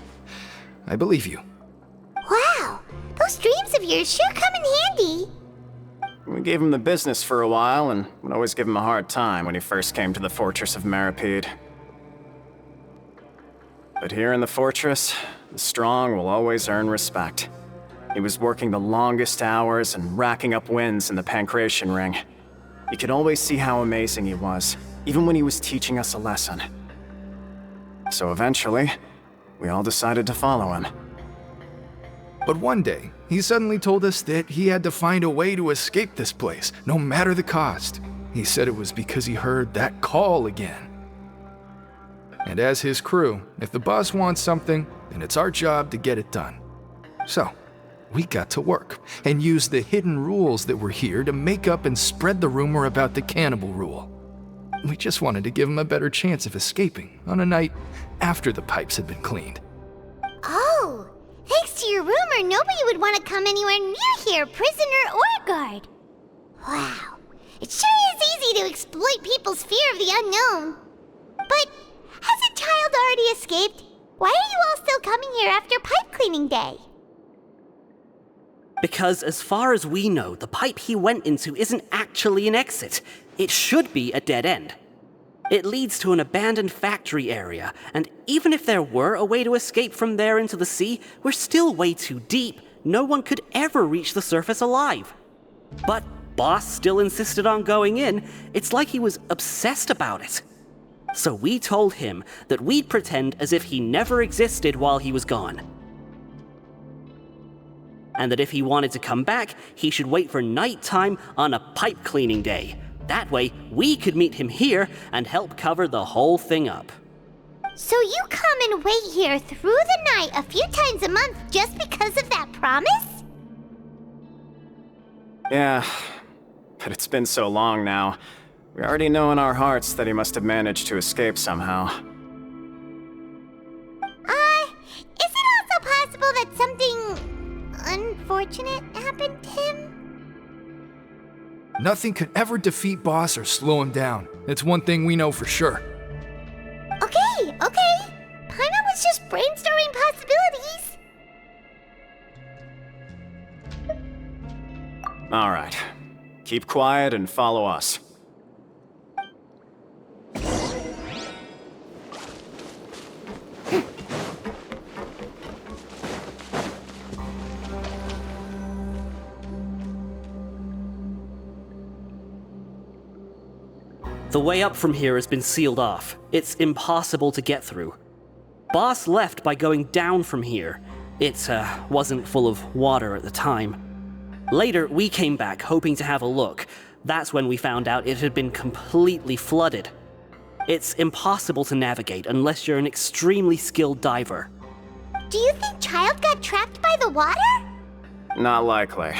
Speaker 14: I believe you.
Speaker 3: Wow, those dreams of yours sure come in handy.
Speaker 10: We gave him the business for a while, and would always give him a hard time when he first came to the Fortress of Meripede. But here in the fortress, the strong will always earn respect. He was working the longest hours and racking up wins in the Pancration Ring. You could always see how amazing he was, even when he was teaching us a lesson. So eventually, we all decided to follow him.
Speaker 14: But one day, he suddenly told us that he had to find a way to escape this place, no matter the cost. He said it was because he heard that call again. And as his crew, if the boss wants something, then it's our job to get it done. So, we got to work and used the hidden rules that were here to make up and spread the rumor about the cannibal rule. We just wanted to give him a better chance of escaping on a night after the pipes had been cleaned.
Speaker 3: Oh, thanks to your rumor, nobody would want to come anywhere near here, prisoner or guard. Wow, it sure is easy to exploit people's fear of the unknown. But hasn't Child already escaped? Why are you all still coming here after pipe cleaning day?
Speaker 11: Because as far as we know, the pipe he went into isn't actually an exit. It should be a dead end. It leads to an abandoned factory area, and even if there were a way to escape from there into the sea, we're still way too deep. No one could ever reach the surface alive. But Boss still insisted on going in. It's like he was obsessed about it. So we told him that we'd pretend as if he never existed while he was gone. And that if he wanted to come back, he should wait for nighttime on a pipe cleaning day. That way, we could meet him here and help cover the whole thing up.
Speaker 3: So you come and wait here through the night a few times a month just because of that promise?
Speaker 10: Yeah, but it's been so long now. We already know in our hearts that he must have managed to escape somehow.
Speaker 3: Is it also possible that something unfortunate happened to him?
Speaker 14: Nothing could ever defeat Boss or slow him down. It's one thing we know for sure.
Speaker 3: Okay. Paimon was just brainstorming possibilities.
Speaker 10: All right. Keep quiet and follow us.
Speaker 11: The way up from here has been sealed off. It's impossible to get through. Boss left by going down from here. It wasn't full of water at the time. Later, we came back hoping to have a look. That's when we found out it had been completely flooded. It's impossible to navigate unless you're an extremely skilled diver.
Speaker 3: Do you think Child got trapped by the water?
Speaker 10: Not likely.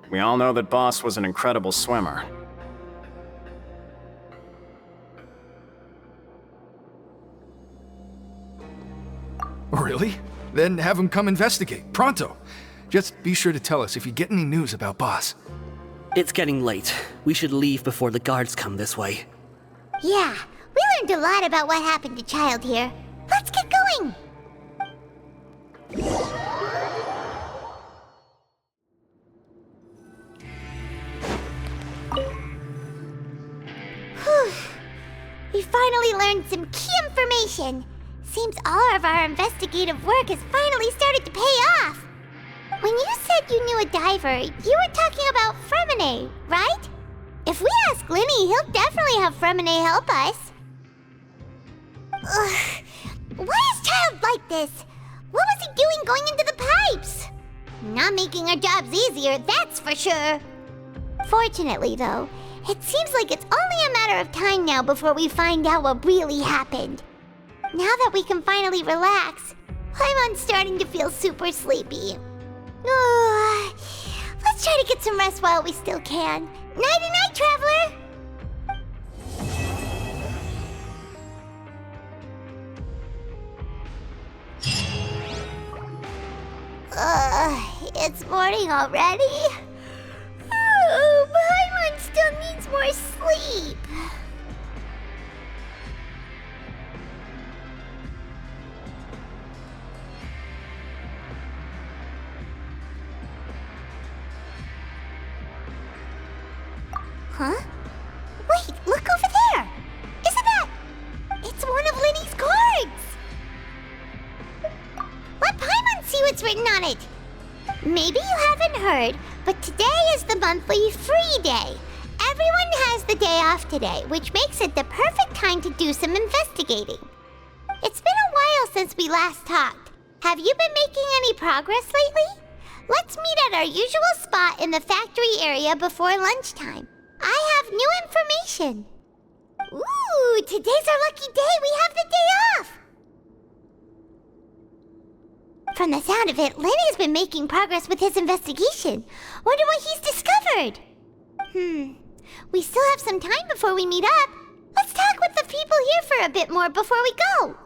Speaker 10: We all know that Boss was an incredible swimmer.
Speaker 14: Really? Then have him come investigate, pronto. Just be sure to tell us if you get any news about Boss.
Speaker 11: It's getting late. We should leave before the guards come this way.
Speaker 3: Yeah, we learned a lot about what happened to Child here. Let's get going! Whew. We finally learned some key information. Seems all of our investigative work has finally started to pay off. When you said you knew a diver, you were talking about Fremine, right? If we ask Linny, he'll definitely have Fremine help us. Ugh. Why is Child like this? What was he doing going into the pipes? Not making our jobs easier, that's for sure. Fortunately, though, it seems like it's only a matter of time now before we find out what really happened. Now that we can finally relax, I'm starting to feel super sleepy. Let's try to get some rest while we still can. Nighty-night, traveler! It's morning already? Paimon still needs more sleep. Huh? Wait, look over there! Isn't that... It's one of Linny's cards! Let Paimon see what's written on it! Maybe you haven't heard, but today is the monthly free day. Everyone has the day off today, which makes it the perfect time to do some investigating. It's been a while since we last talked. Have you been making any progress lately? Let's meet at our usual spot in the factory area before lunchtime. I have new information. Ooh, today's our lucky day. We have the day off. From the sound of it, Lenny's been making progress with his investigation. Wonder what he's discovered. We still have some time before we meet up. Let's talk with the people here for a bit more before we go.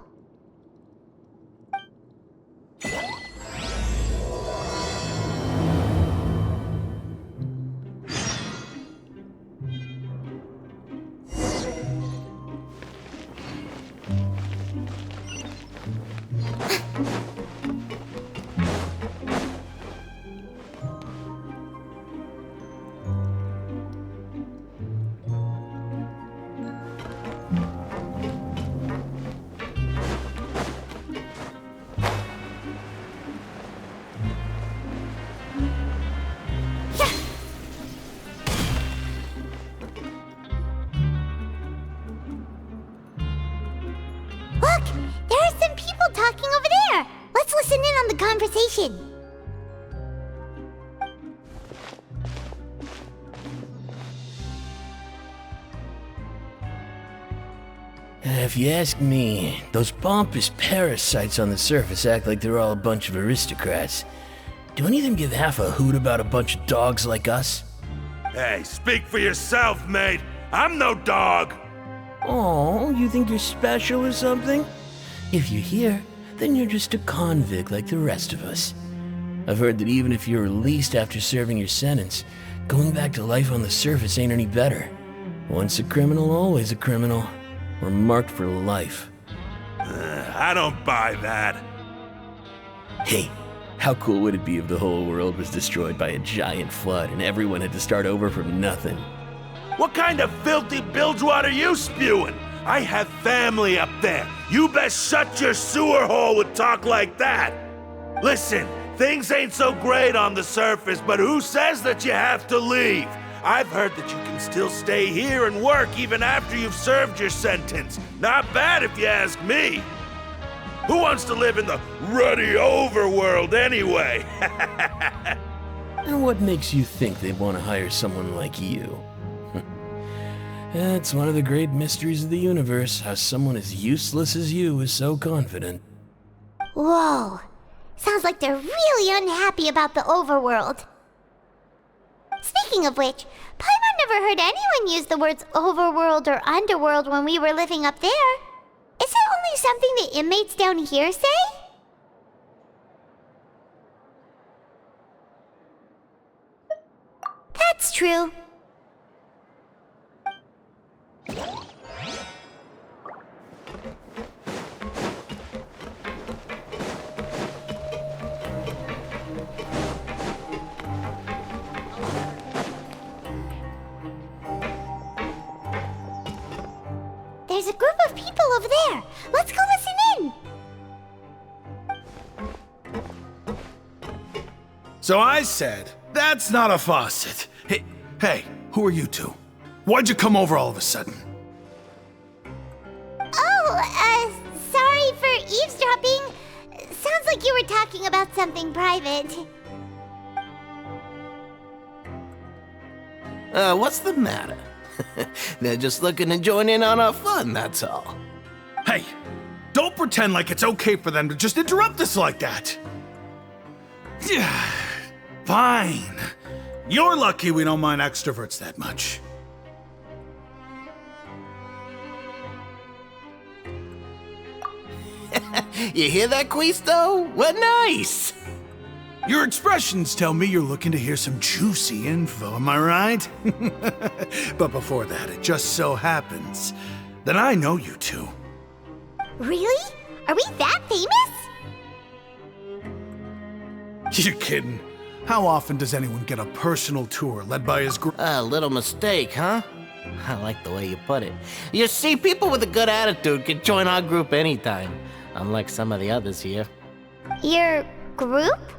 Speaker 3: Conversation.
Speaker 15: If you ask me, those pompous parasites on the surface act like they're all a bunch of aristocrats. Do any of them give half a hoot about a bunch of dogs like us?
Speaker 16: Hey, speak for yourself, mate. I'm no dog.
Speaker 15: Oh, you think you're special or something? If you're here, then you're just a convict like the rest of us. I've heard that even if you're released after serving your sentence, going back to life on the surface ain't any better. Once a criminal, always a criminal. We're marked for life.
Speaker 16: I don't buy that.
Speaker 15: Hey, how cool would it be if the whole world was destroyed by a giant flood and everyone had to start over from nothing?
Speaker 16: What kind of filthy bilgewater are you spewing? I have family up there. You best shut your sewer hole with talk like that. Listen, things ain't so great on the surface, but who says that you have to leave? I've heard that you can still stay here and work even after you've served your sentence. Not bad if you ask me. Who wants to live in the ruddy overworld anyway?
Speaker 15: And what makes you think they'd want to hire someone like you? It's one of the great mysteries of the universe, how someone as useless as you is so confident.
Speaker 3: Whoa. Sounds like they're really unhappy about the overworld. Speaking of which, Paimon never heard anyone use the words overworld or underworld when we were living up there. Is it only something the inmates down here say? That's true. There's a group of people over there. Let's go listen in.
Speaker 17: So I said, that's not a faucet. Hey, who are you two? Why'd you come over all of a sudden?
Speaker 3: Oh, sorry for eavesdropping. Sounds like you were talking about something private.
Speaker 15: What's the matter? They're just looking to join in on our fun, that's all.
Speaker 17: Hey, don't pretend like it's okay for them to just interrupt us like that. Fine. You're lucky we don't mind extroverts that much.
Speaker 15: You hear that, Quisto? What nice!
Speaker 17: Your expressions tell me you're looking to hear some juicy info, am I right? But before that, it just so happens that I know you two.
Speaker 3: Really? Are we that famous?
Speaker 17: You're kidding. How often does anyone get a personal tour led by his
Speaker 15: A little mistake, huh? I like the way you put it. You see, people with a good attitude can join our group anytime, unlike some of the others here.
Speaker 3: Your group?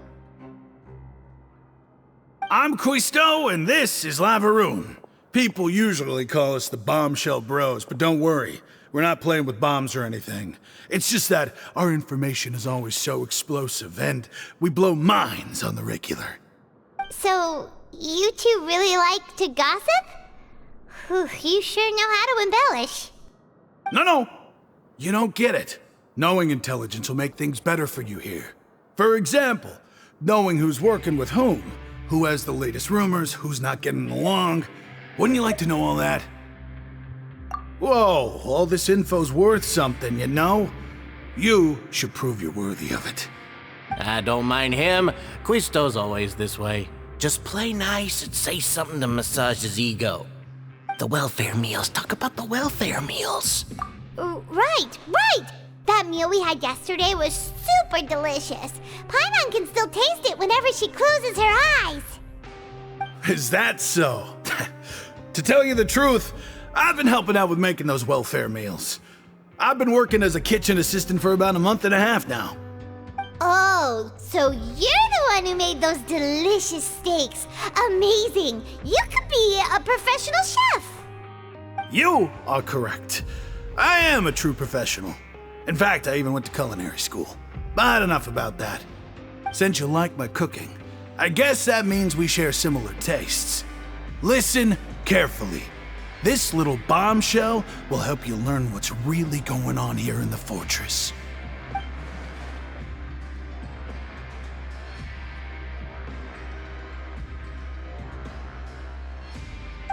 Speaker 17: I'm Quisto, and this is Lavaroon. People usually call us the Bombshell Bros, but don't worry. We're not playing with bombs or anything. It's just that our information is always so explosive, and we blow minds on the regular.
Speaker 3: So, you two really like to gossip? Whew, you sure know how to embellish.
Speaker 17: No. You don't get it. Knowing intelligence will make things better for you here. For example, knowing who's working with whom, who has the latest rumors, who's not getting along. Wouldn't you like to know all that? Whoa, all this info's worth something, you know? You should prove you're worthy of it.
Speaker 15: I don't mind him. Quisto's always this way. Just play nice and say something to massage his ego. The welfare meals. Talk about the welfare meals.
Speaker 3: Right. That meal we had yesterday was super delicious. Paimon can still taste it whenever she closes her eyes.
Speaker 17: Is that so? To tell you the truth, I've been helping out with making those welfare meals. I've been working as a kitchen assistant for about a month and a half now.
Speaker 3: Oh, so you're the one who made those delicious steaks. Amazing. You could be a professional chef.
Speaker 17: You are correct. I am a true professional. In fact, I even went to culinary school. But enough about that. Since you like my cooking, I guess that means we share similar tastes. Listen carefully. This little bombshell will help you learn what's really going on here in the fortress.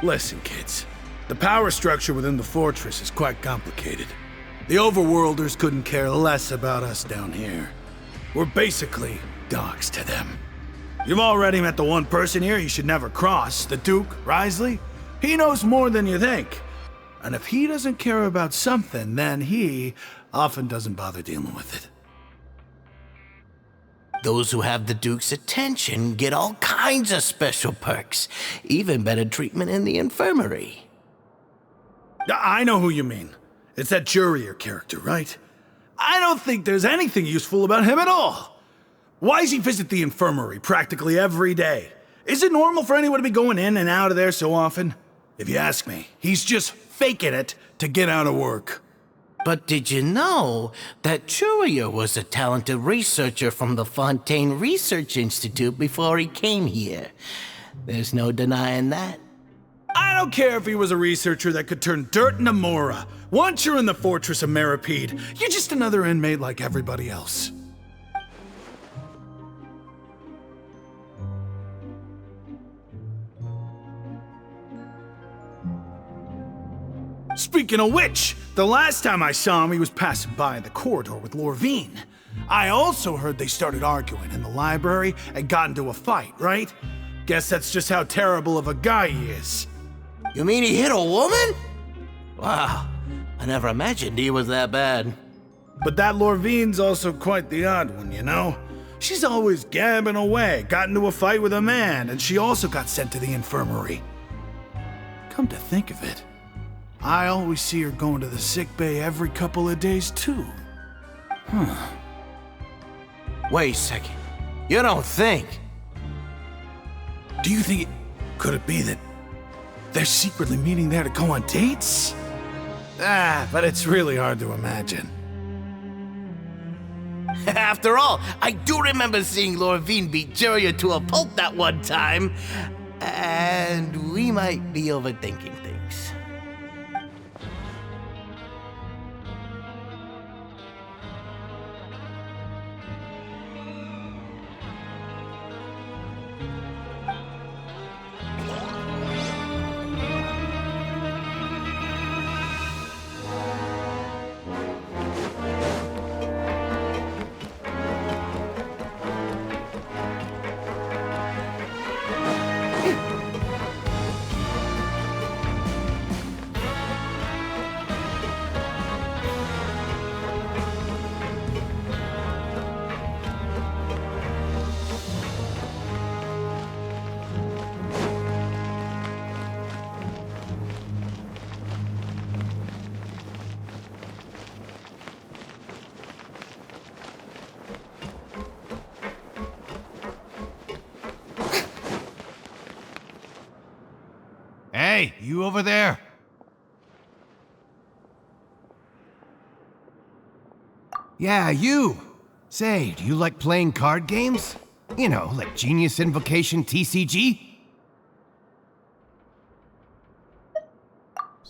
Speaker 17: Listen, kids. The power structure within the fortress is quite complicated. The overworlders couldn't care less about us down here. We're basically dogs to them. You've already met the one person here you should never cross, the Duke, Risley. He knows more than you think. And if he doesn't care about something, then he often doesn't bother dealing with it.
Speaker 15: Those who have the Duke's attention get all kinds of special perks, even better treatment in the infirmary.
Speaker 17: I know who you mean. It's that Jurier character, right? I don't think there's anything useful about him at all. Why does he visit the infirmary practically every day? Is it normal for anyone to be going in and out of there so often? If you ask me, he's just faking it to get out of work.
Speaker 15: But did you know that Jurier was a talented researcher from the Fontaine Research Institute before he came here? There's no denying that.
Speaker 17: I don't care if he was a researcher that could turn dirt into Mora. Once you're in the Fortress of Meripede, you're just another inmate like everybody else. Speaking of which, the last time I saw him, he was passing by in the corridor with Lorvine. I also heard they started arguing in the library and got into a fight, right? Guess that's just how terrible of a guy he is.
Speaker 15: You mean he hit a woman? Wow, I never imagined he was that bad.
Speaker 17: But that Lorvine's also quite the odd one, you know? She's always gabbing away, got into a fight with a man, and she also got sent to the infirmary. Come to think of it, I always see her going to the sickbay every couple of days, too.
Speaker 15: Wait a second. You don't think?
Speaker 17: Do you think could it be that they're secretly meeting there to go on dates? But it's really hard to imagine.
Speaker 18: After all, I do remember seeing Lorvine beat Juria to a pulp that one time. And we might be overthinking things.
Speaker 19: Hey, you over there? Yeah, you! Say, do you like playing card games? You know, like Genius Invocation TCG?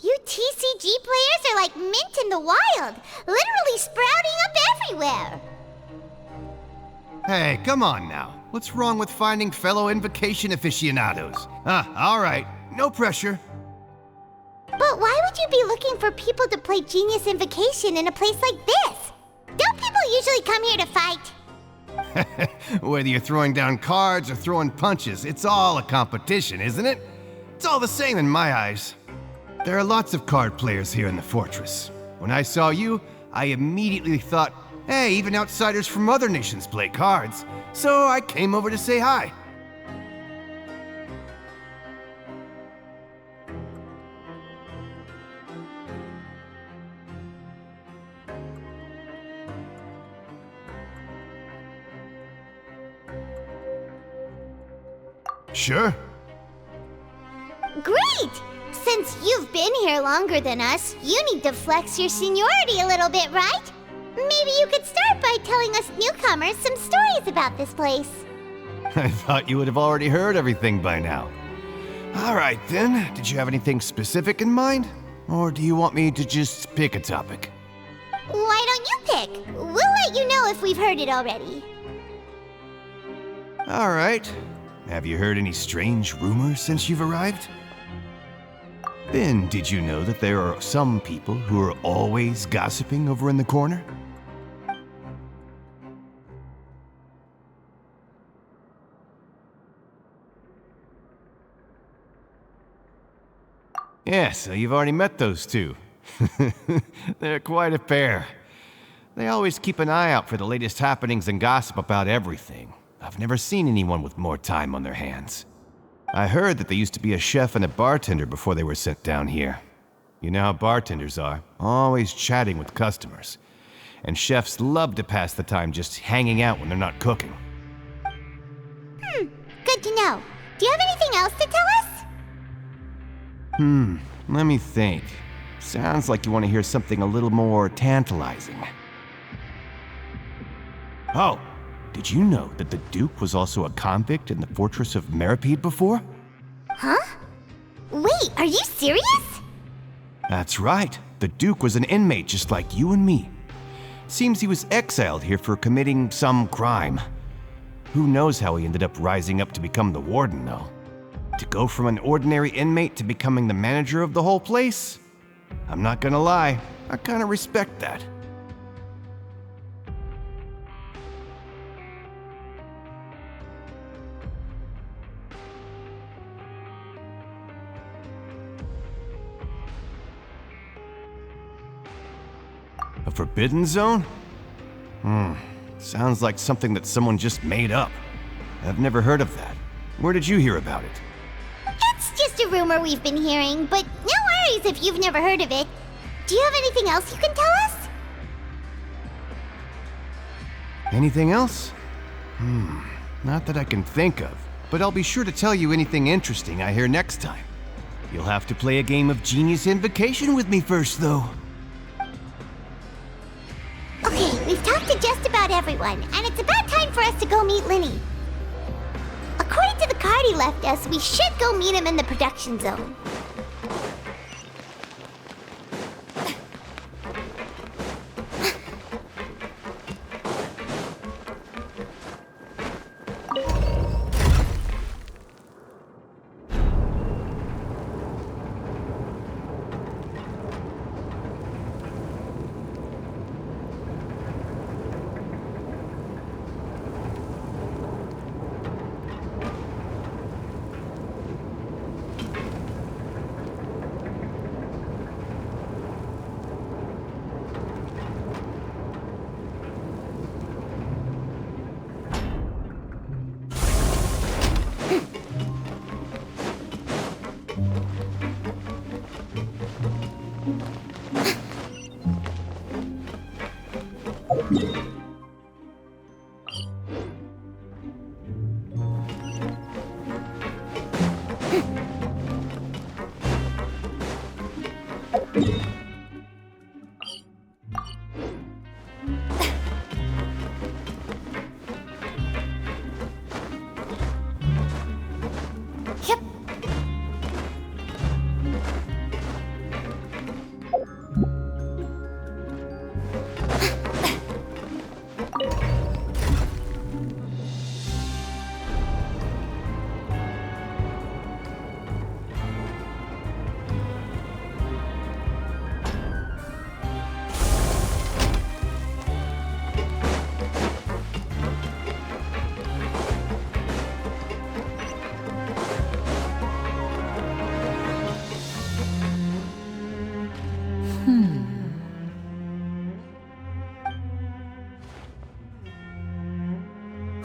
Speaker 3: You TCG players are like mint in the wild, literally sprouting up everywhere.
Speaker 19: Hey, come on now. What's wrong with finding fellow Invocation aficionados? Alright. No pressure.
Speaker 3: But why would you be looking for people to play Genius Invocation in a place like this? Don't people usually come here to fight?
Speaker 19: Whether you're throwing down cards or throwing punches, it's all a competition, isn't it? It's all the same in my eyes. There are lots of card players here in the fortress. When I saw you, I immediately thought, hey, even outsiders from other nations play cards. So I came over to say hi. Sure.
Speaker 3: Great! Since you've been here longer than us, you need to flex your seniority a little bit, right? Maybe you could start by telling us newcomers some stories about this place.
Speaker 19: I thought you would have already heard everything by now. All right then, did you have anything specific in mind? Or do you want me to just pick a topic?
Speaker 3: Why don't you pick? We'll let you know if we've heard it already.
Speaker 19: All right. Have you heard any strange rumors since you've arrived? Then, did you know that there are some people who are always gossiping over in the corner? Yeah, so you've already met those two. They're quite a pair. They always keep an eye out for the latest happenings and gossip about everything. I've never seen anyone with more time on their hands. I heard that they used to be a chef and a bartender before they were sent down here. You know how bartenders are, always chatting with customers. And chefs love to pass the time just hanging out when they're not cooking.
Speaker 3: Good to know. Do you have anything else to tell us?
Speaker 19: Let me think. Sounds like you want to hear something a little more tantalizing. Oh, did you know that the Duke was also a convict in the fortress of Meripede before?
Speaker 3: Huh? Wait, are you serious?
Speaker 19: That's right. The Duke was an inmate just like you and me. Seems he was exiled here for committing some crime. Who knows how he ended up rising up to become the warden, though. To go from an ordinary inmate to becoming the manager of the whole place? I'm not gonna lie, I kinda respect that. A forbidden zone? Sounds like something that someone just made up. I've never heard of that. Where did you hear about it?
Speaker 3: It's just a rumor we've been hearing, but no worries if you've never heard of it. Do you have anything else you can tell us?
Speaker 19: Anything else? Not that I can think of, but I'll be sure to tell you anything interesting I hear next time. You'll have to play a game of Genius Invocation with me first, though.
Speaker 3: Okay, we've talked to just about everyone, and it's about time for us to go meet Linny. According to the card he left us, we should go meet him in the production zone.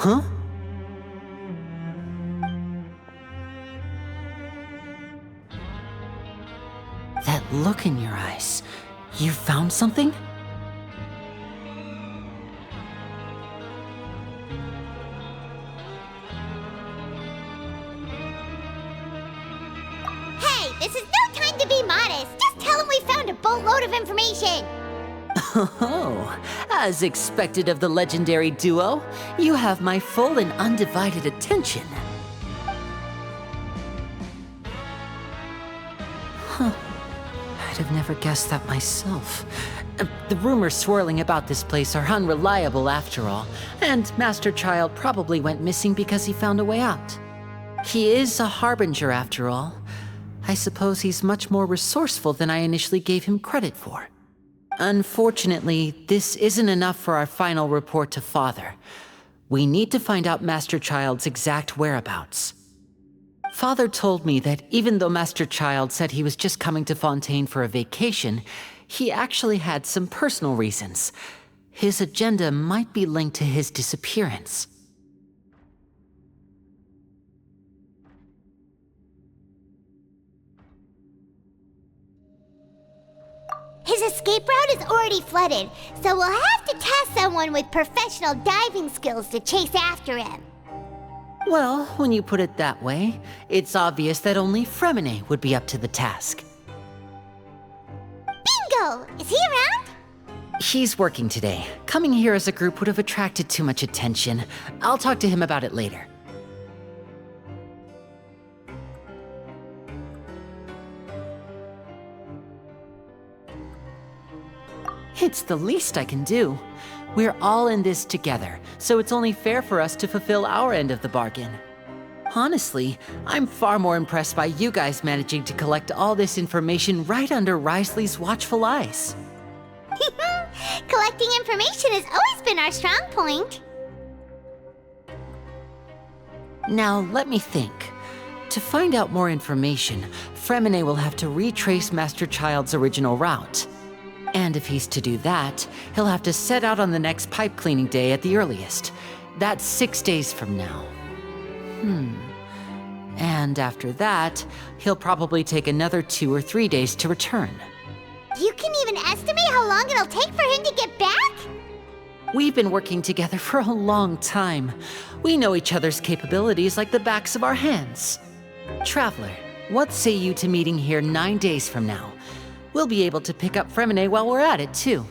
Speaker 11: Huh? That look in your eyes. You found something?
Speaker 3: Hey, this is no time to be modest. Just tell him we found a boatload of information.
Speaker 11: Oh, as expected of the legendary duo, you have my full and undivided attention. Huh. I'd have never guessed that myself. The rumors swirling about this place are unreliable after all, and Master Child probably went missing because he found a way out. He is a harbinger after all. I suppose he's much more resourceful than I initially gave him credit for. Unfortunately, this isn't enough for our final report to Father. We need to find out Master Child's exact whereabouts. Father told me that even though Master Child said he was just coming to Fontaine for a vacation, he actually had some personal reasons. His agenda might be linked to his disappearance.
Speaker 3: His escape route is already flooded, so we'll have to task someone with professional diving skills to chase after him.
Speaker 11: Well, when you put it that way, it's obvious that only Fremine would be up to the task.
Speaker 3: Bingo! Is he around?
Speaker 11: He's working today. Coming here as a group would have attracted too much attention. I'll talk to him about it later. It's the least I can do. We're all in this together, so it's only fair for us to fulfill our end of the bargain. Honestly, I'm far more impressed by you guys managing to collect all this information right under Risley's watchful eyes.
Speaker 3: Collecting information has always been our strong point.
Speaker 11: Now, let me think. To find out more information, Fremine will have to retrace Master Child's original route. And if he's to do that, he'll have to set out on the next pipe cleaning day at the earliest. That's 6 days from now. And after that, he'll probably take another 2 or 3 days to return.
Speaker 3: You can even estimate how long it'll take for him to get back?
Speaker 20: We've been working together for a long time. We know each other's capabilities like the backs of our hands. Traveler, what say you to meeting here 9 days from now? We'll be able to pick up Fremine while we're at it, too.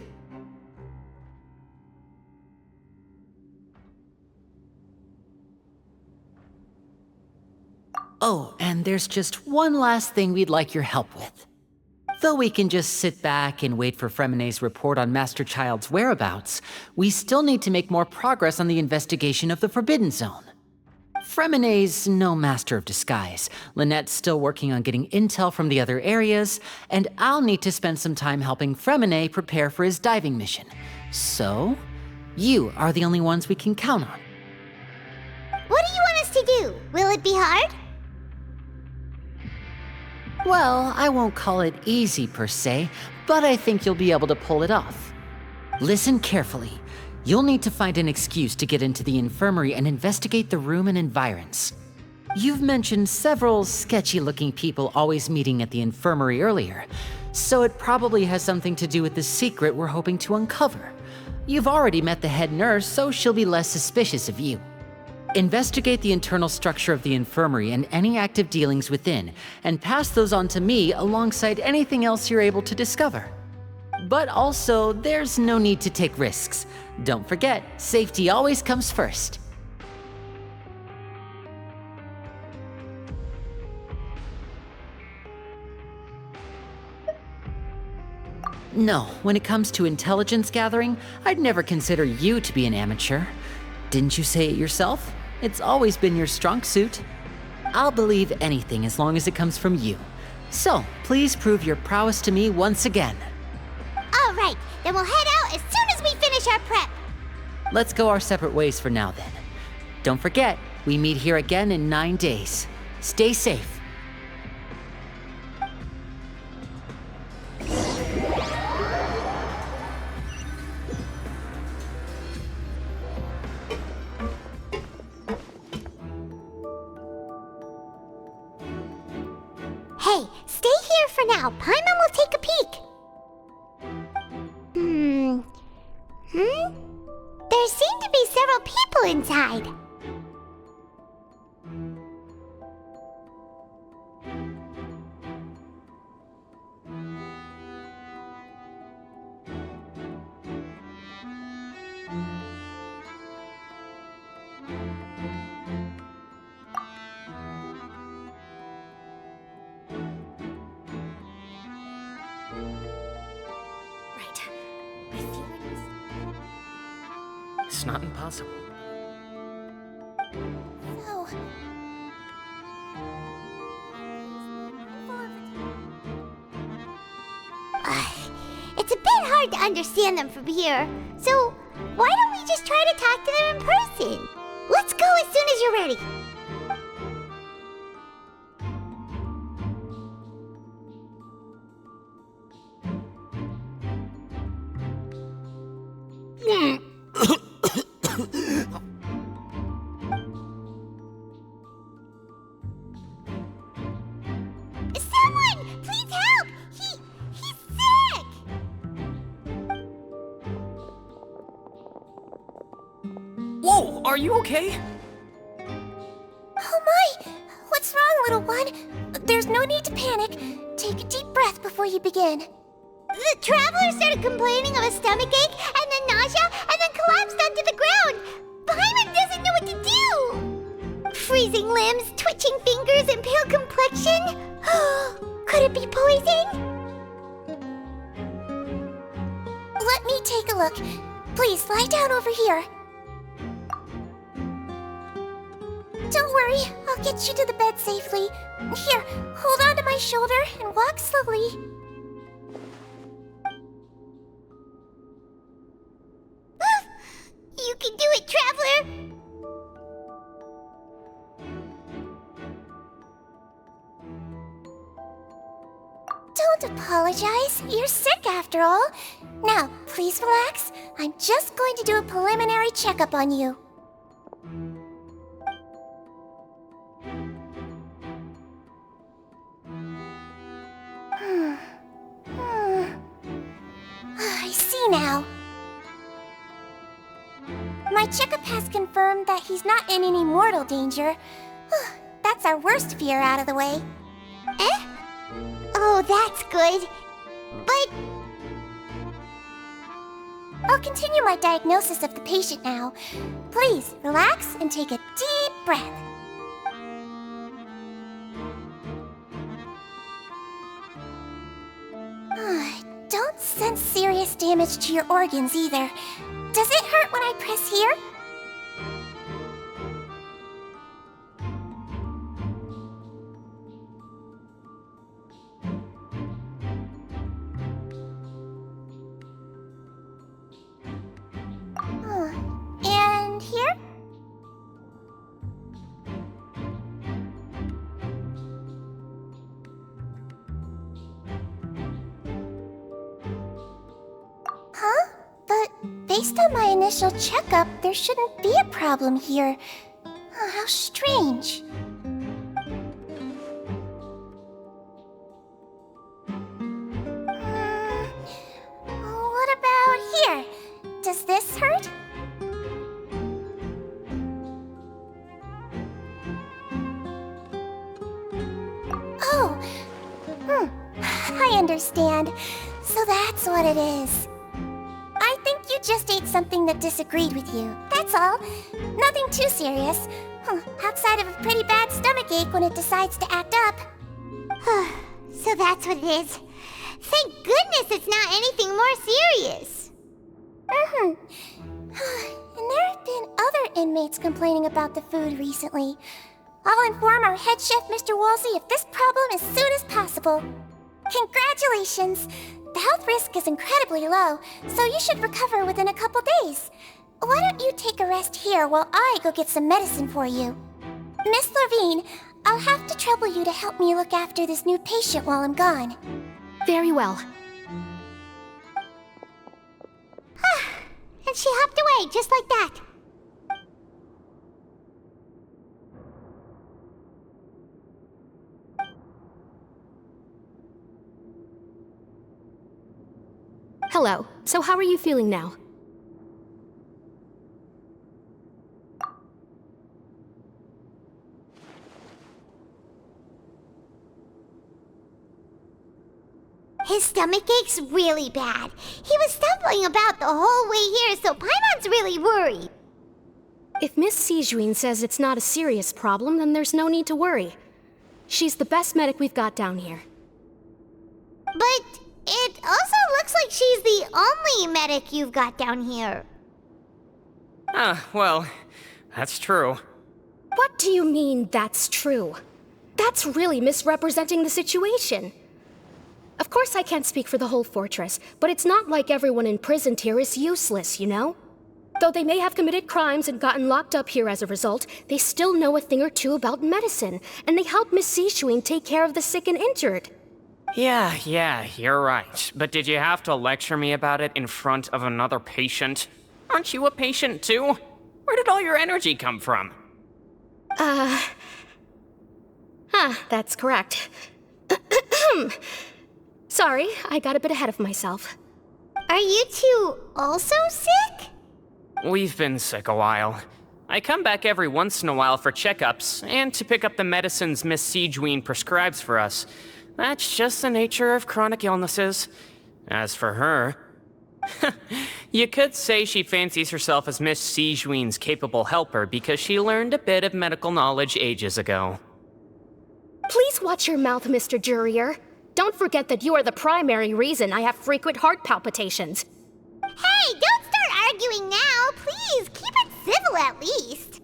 Speaker 20: Oh, and there's just one last thing we'd like your help with. Though we can just sit back and wait for Fremine's report on Master Child's whereabouts, we still need to make more progress on the investigation of the Forbidden Zone. Fremine's no master of disguise, Lynette's still working on getting intel from the other areas, and I'll need to spend some time helping Fremine prepare for his diving mission. So, you are the only ones we can count on.
Speaker 3: What do you want us to do? Will it be hard?
Speaker 20: Well, I won't call it easy per se, but I think you'll be able to pull it off. Listen carefully. You'll need to find an excuse to get into the infirmary and investigate the room and environs. You've mentioned several sketchy-looking people always meeting at the infirmary earlier, so it probably has something to do with the secret we're hoping to uncover. You've already met the head nurse, so she'll be less suspicious of you. Investigate the internal structure of the infirmary and any active dealings within, and pass those on to me alongside anything else you're able to discover. But also, there's no need to take risks. Don't forget, safety always comes first. No, when it comes to intelligence gathering, I'd never consider you to be an amateur. Didn't you say it yourself? It's always been your strong suit. I'll believe anything as long as it comes from you. So, please prove your prowess to me once again.
Speaker 3: All right, then we'll head out as soon as we finish our prep.
Speaker 20: Let's go our separate ways for now then. Don't forget, we meet here again in 9 days. Stay safe.
Speaker 3: Hey, stay here for now. Paimon will take a peek. There seem to be several people inside.
Speaker 20: It's not impossible.
Speaker 3: So... it's a bit hard to understand them from here. So, why don't we just try to talk to them in person? Let's go as soon as you're ready. Someone! Please help! He's sick!
Speaker 20: Whoa, are you okay?
Speaker 3: Oh my! What's wrong, little one? There's no need to panic. Take a deep breath before you begin. The traveler started complaining of a stomachache, and then nausea, and then collapsed onto the ground. Paimon doesn't know what to do! Freezing limbs, twitching fingers, and pale complexion? Could it be poison? Let me take a look. Please, lie down over here. Don't worry, I'll get you to the bed safely. Here, hold on to my shoulder and walk slowly. You can do it, Traveler! Don't apologize. You're sick after all. Now, please relax. I'm just going to do a preliminary checkup on you. I see now. checkup has confirmed that he's not in any mortal danger. That's our worst fear out of the way. Eh? Oh, that's good. But... I'll continue my diagnosis of the patient now. Please, relax and take a deep breath. Don't sense serious damage to your organs either. Does it hurt when I press here? And here? Huh? But based on my initial checkup, there shouldn't be a problem here. How strange. What about here? Does this hurt? Oh, I understand. So that's what it is. I think you just ate something that disagreed with you. That's all. Nothing too serious. Outside of a pretty bad stomachache when it decides to act up. So that's what it is. Thank goodness it's not anything more serious. And there have been other inmates complaining about the food recently. I'll inform our head chef, Mr. Woolsey, of this problem as soon as possible. Congratulations! The health risk is incredibly low, so you should recover within a couple days. Why don't you take a rest here while I go get some medicine for you? Miss Levine, I'll have to trouble you to help me look after this new patient while I'm gone.
Speaker 5: Very well.
Speaker 3: And she hopped away just like that.
Speaker 5: Hello. So how are you feeling now?
Speaker 3: His stomach ache's really bad. He was stumbling about the whole way here, so Paimon's really worried.
Speaker 5: If Miss Sijuin says it's not a serious problem, then there's no need to worry. She's the best medic we've got down here.
Speaker 3: But it also looks like she's the only medic you've got down here.
Speaker 21: Well, that's true.
Speaker 5: What do you mean, that's true? That's really misrepresenting the situation. Of course I can't speak for the whole fortress, but it's not like everyone imprisoned here is useless, you know? Though they may have committed crimes and gotten locked up here as a result, they still know a thing or two about medicine, and they help Miss Sijuin take care of the sick and injured.
Speaker 21: Yeah, you're right. But did you have to lecture me about it in front of another patient? Aren't you a patient too? Where did all your energy come from?
Speaker 5: That's correct. Sorry, I got a bit ahead of myself.
Speaker 3: Are you two also sick?
Speaker 21: We've been sick a while. I come back every once in a while for checkups, and to pick up the medicines Miss Sijuin prescribes for us. That's just the nature of chronic illnesses. As for her... you could say she fancies herself as Miss Sijuin's capable helper because she learned a bit of medical knowledge ages ago.
Speaker 5: Please watch your mouth, Mr. Jurier. Don't forget that you are the primary reason I have frequent heart palpitations.
Speaker 3: Hey, don't start arguing now! Please, keep it civil at least.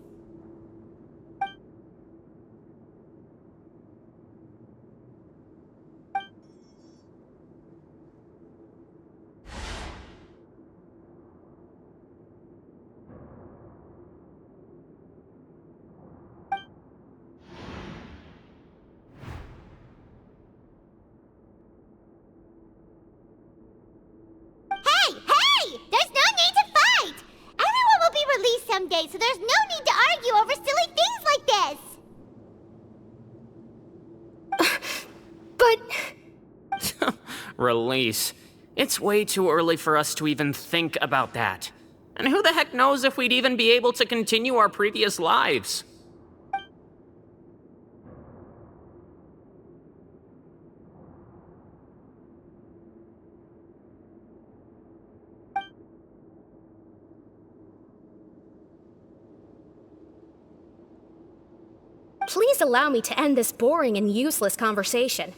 Speaker 3: Someday, so there's no need to argue over silly things like this.
Speaker 21: Release. It's way too early for us to even think about that. And who the heck knows if we'd even be able to continue our previous lives?
Speaker 4: Please allow me to end this boring and useless conversation.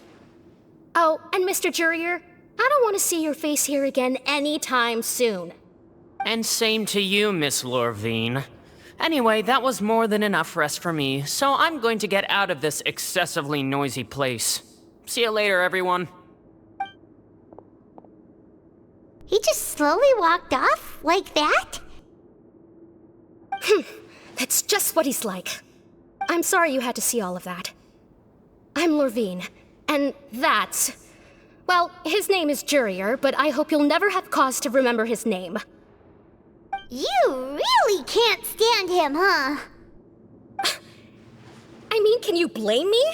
Speaker 4: Oh, and Mr. Jurier, I don't want to see your face here again anytime soon.
Speaker 21: And same to you, Miss Lorvine. Anyway, that was more than enough rest for me, so I'm going to get out of this excessively noisy place. See you later, everyone.
Speaker 3: He just slowly walked off like that?
Speaker 4: That's just what he's like. I'm sorry you had to see all of that. I'm Lorvine, and that's... Well, his name is Jurier, but I hope you'll never have cause to remember his name.
Speaker 3: You really can't stand him, huh?
Speaker 4: I mean, can you blame me?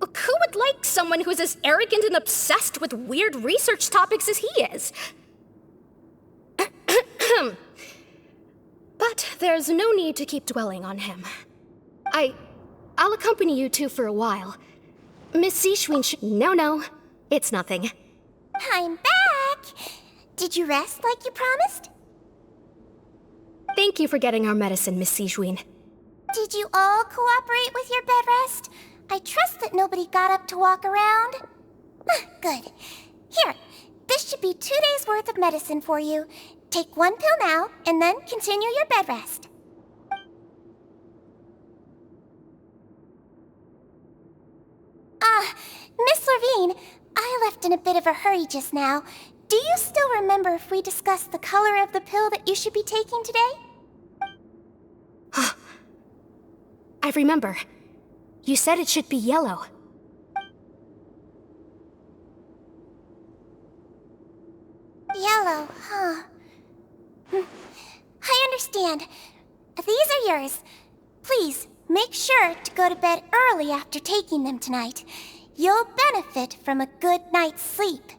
Speaker 4: Who would like someone who is as arrogant and obsessed with weird research topics as he is? But there's no need to keep dwelling on him. I'll accompany you two for a while. Miss Zishwin No, it's nothing.
Speaker 3: I'm back! Did you rest like you promised?
Speaker 4: Thank you for getting our medicine, Miss Zishwin.
Speaker 3: Did you all cooperate with your bed rest? I trust that nobody got up to walk around. Good. Here, this should be 2 days' worth of medicine for you. Take 1 pill now, and then continue your bed rest. Miss Lorvine, I left in a bit of a hurry just now. Do you still remember if we discussed the color of the pill that you should be taking today?
Speaker 4: I remember. You said it should be yellow.
Speaker 3: Yellow, huh? I understand. These are yours. Please, make sure to go to bed early after taking them tonight. You'll benefit from a good night's sleep.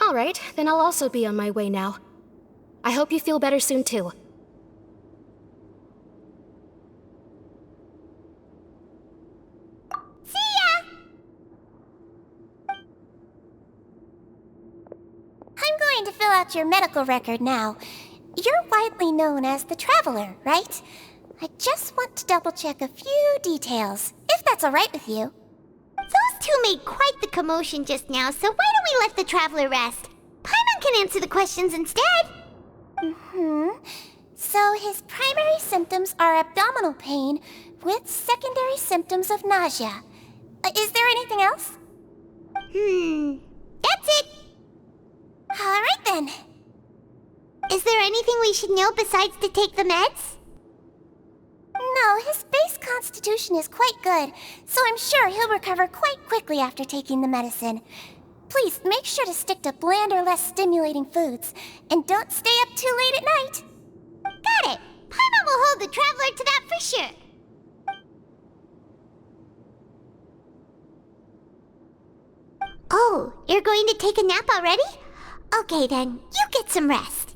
Speaker 4: All right, then I'll also be on my way now. I hope you feel better soon, too.
Speaker 3: See ya! I'm going to fill out your medical record now. You're widely known as the Traveler, right? I just want to double-check a few details, if that's all right with you. Those two made quite the commotion just now, so why don't we let the Traveler rest? Paimon can answer the questions instead. So his primary symptoms are abdominal pain with secondary symptoms of nausea. Is there anything else? That's it. All right then. Is there anything we should know besides to take the meds? No, his base constitution is quite good, so I'm sure he'll recover quite quickly after taking the medicine. Please make sure to stick to bland or less stimulating foods, and don't stay up too late at night. Got it! Paimon will hold the Traveler to that for sure. Oh, you're going to take a nap already? Okay then, you get some rest.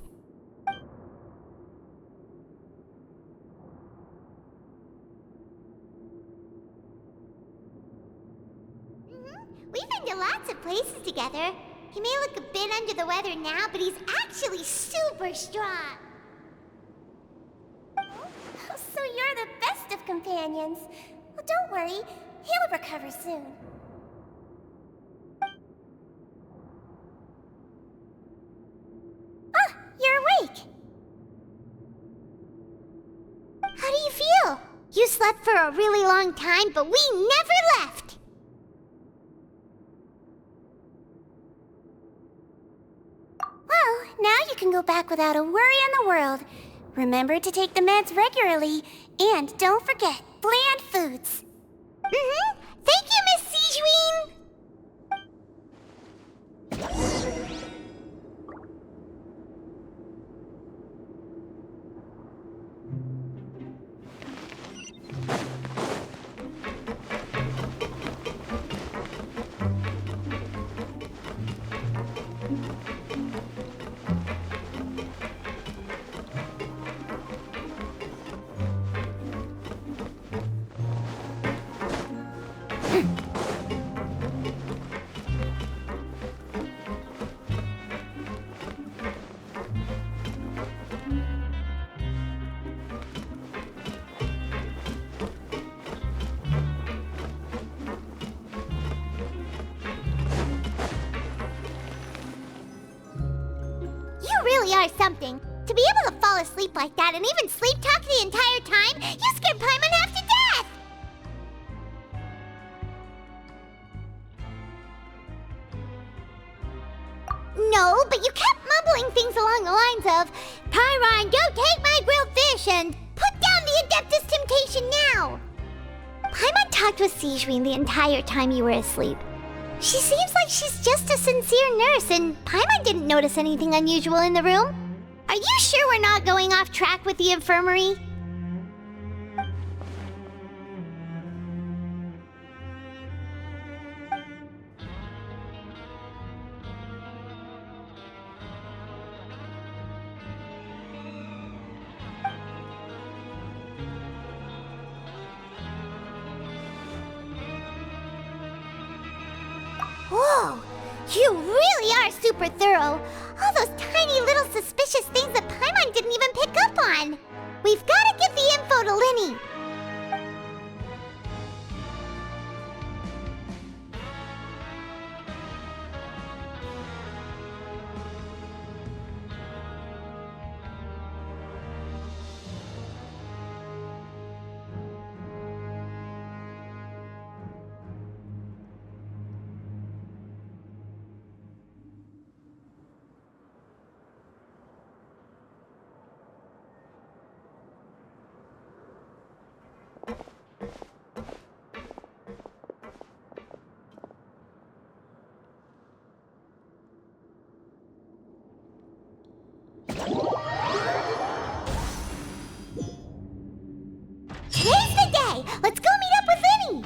Speaker 3: We've been to lots of places together. He may look a bit under the weather now, but he's actually super strong. So you're the best of companions. Well, don't worry. He'll recover soon. Ah, you're awake. How do you feel? You slept for a really long time, but we never left. Well, now you can go back without a worry in the world. Remember to take the meds regularly, and don't forget, bland foods. Thank you, Miss Zishwin! really are something. To be able to fall asleep like that and even sleep talk the entire time, you scared Paimon half to death! No, but you kept mumbling things along the lines of, Pyron, go take my grilled fish and put down the Adeptus Temptation now! Paimon talked with Sigewinne the entire time you were asleep. She seems like she's just a sincere nurse, and Paimon didn't notice anything unusual in the room. Are you sure we're not going off track with the infirmary? Whoa, you really are super thorough. All those tiny little suspicious things that Paimon didn't even pick up on. We've got to give the info to Linny. Today's the day! Let's go meet up with Linny!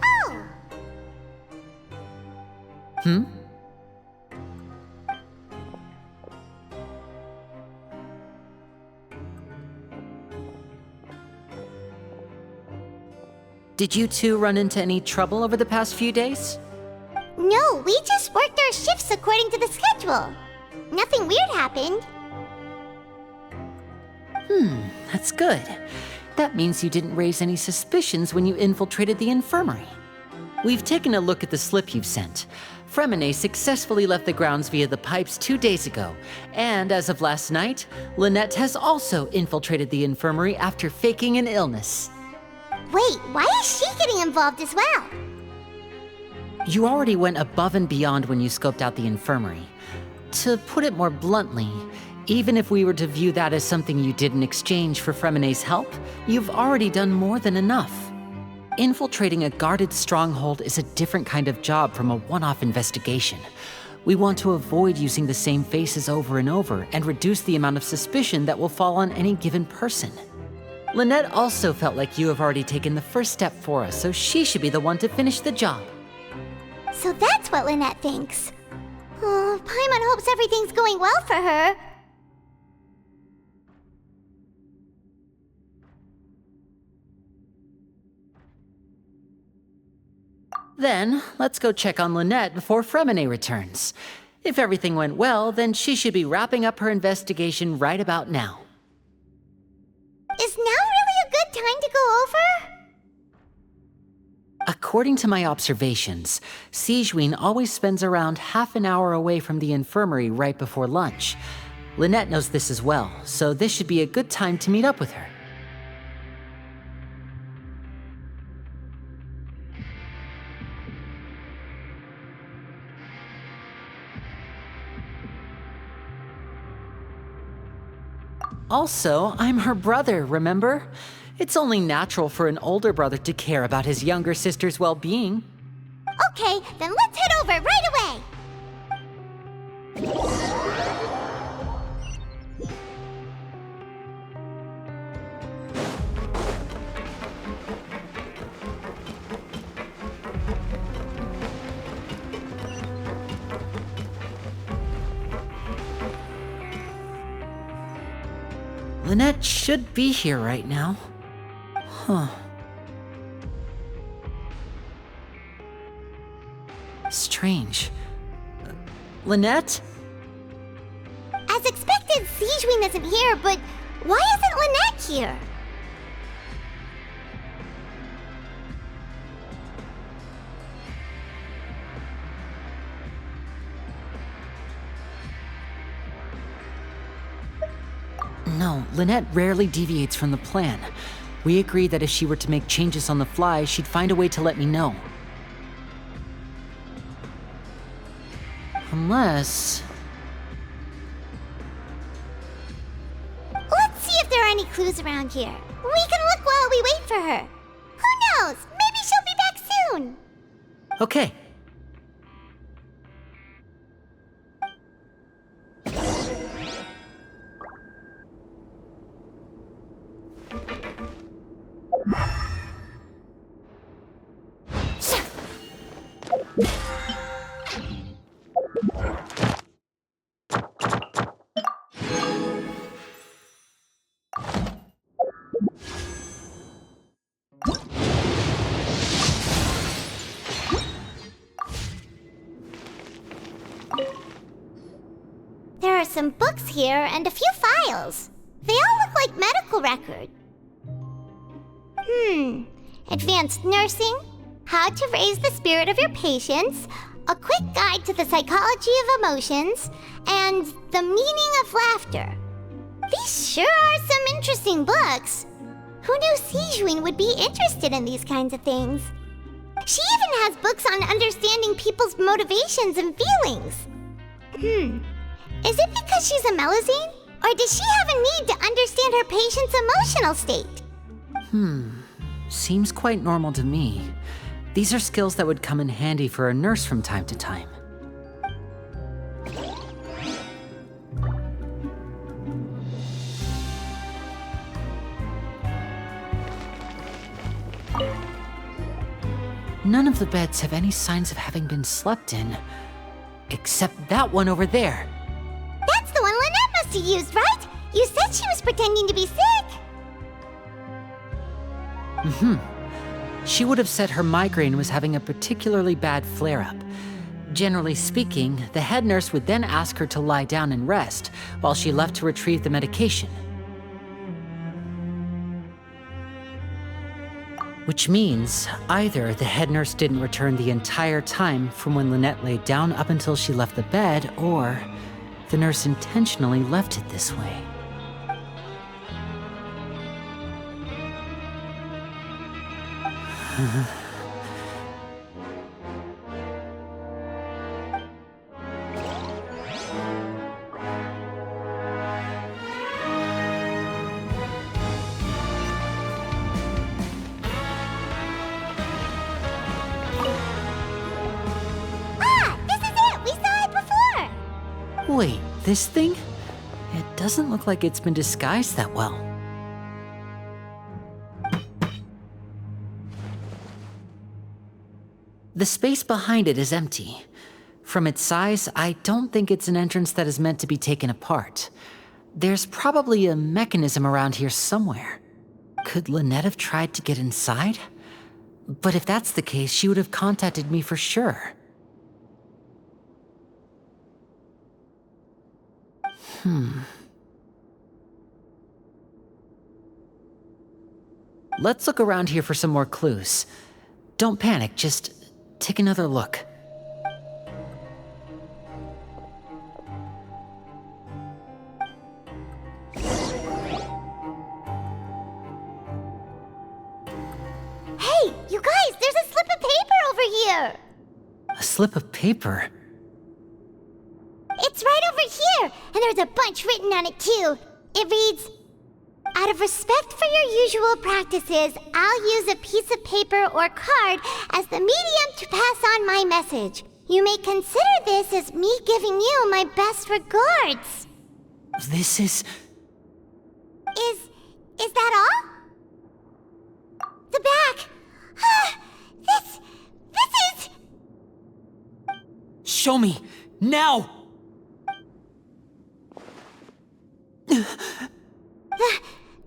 Speaker 3: Oh!
Speaker 20: Hmm? Did you two run into any trouble over the past few days?
Speaker 3: No, we just worked our shifts according to the schedule. Nothing weird happened.
Speaker 20: That's good. That means you didn't raise any suspicions when you infiltrated the infirmary. We've taken a look at the slip you've sent. Fremine successfully left the grounds via the pipes 2 days ago, and as of last night, Lynette has also infiltrated the infirmary after faking an illness.
Speaker 3: Wait, why is she getting involved as well?
Speaker 20: You already went above and beyond when you scoped out the infirmary. To put it more bluntly, even if we were to view that as something you did in exchange for Fremine's help, you've already done more than enough. Infiltrating a guarded stronghold is a different kind of job from a one-off investigation. We want to avoid using the same faces over and over and reduce the amount of suspicion that will fall on any given person. Lynette also felt like you have already taken the first step for us, so she should be the one to finish the job.
Speaker 3: So that's what Lynette thinks. Oh, Paimon hopes everything's going well for her.
Speaker 20: Then, let's go check on Lynette before Fremine returns. If everything went well, then she should be wrapping up her investigation right about now.
Speaker 3: Is now really a good time to go over?
Speaker 20: According to my observations, Sigewinne always spends around half an hour away from the infirmary right before lunch. Lynette knows this as well, so this should be a good time to meet up with her. Also, I'm her brother, remember? It's only natural for an older brother to care about his younger sister's well-being.
Speaker 3: Okay, then let's head over right away!
Speaker 20: Lynette should be here right now. Huh. Strange. Lynette?
Speaker 3: Sigewin isn't here, but why isn't Lynette here?
Speaker 20: No, Lynette rarely deviates from the plan. We agreed that if she were to make changes on the fly, she'd find a way to let me know. Unless...
Speaker 3: Let's see if there are any clues around here. We can look while we wait for her. Who knows? Maybe she'll be back soon.
Speaker 20: Okay.
Speaker 3: There are some books here and a few files. They all look like medical records. Advanced nursing, how to raise the spirit of your patients, a quick guide to the psychology of emotions, and the meaning of laughter. These sure are some interesting books. Who knew Sigewin would be interested in these kinds of things? She even has books on understanding people's motivations and feelings. Is it because she's a Melusine? Or does she have a need to understand her patient's emotional state?
Speaker 20: Seems quite normal to me. These are skills that would come in handy for a nurse from time to time. None of the beds have any signs of having been slept in, except that one over there.
Speaker 3: That's the one Lynette must have used, right? You said she was pretending to be sick.
Speaker 20: She would have said her migraine was having a particularly bad flare-up. Generally speaking, the head nurse would then ask her to lie down and rest, while she left to retrieve the medication. Which means, either the head nurse didn't return the entire time from when Lynette laid down up until she left the bed, or the nurse intentionally left it this way. Wait, this thing? It doesn't look like it's been disguised that well. The space behind it is empty. From its size, I don't think it's an entrance that is meant to be taken apart. There's probably a mechanism around here somewhere. Could Lynette have tried to get inside? But if that's the case, she would have contacted me for sure. Let's look around here for some more clues. Don't panic, just take another look.
Speaker 3: Hey, you guys, there's a slip of paper over here!
Speaker 20: A slip of paper?
Speaker 3: It's right over here, and there's a bunch written on it too. It reads, "Out of respect for your usual practices, I'll use a piece of paper or card as the medium to pass on my message. You may consider this as me giving you my best regards."
Speaker 20: This is...
Speaker 3: Is that all? The back! This is...
Speaker 20: Show me! Now!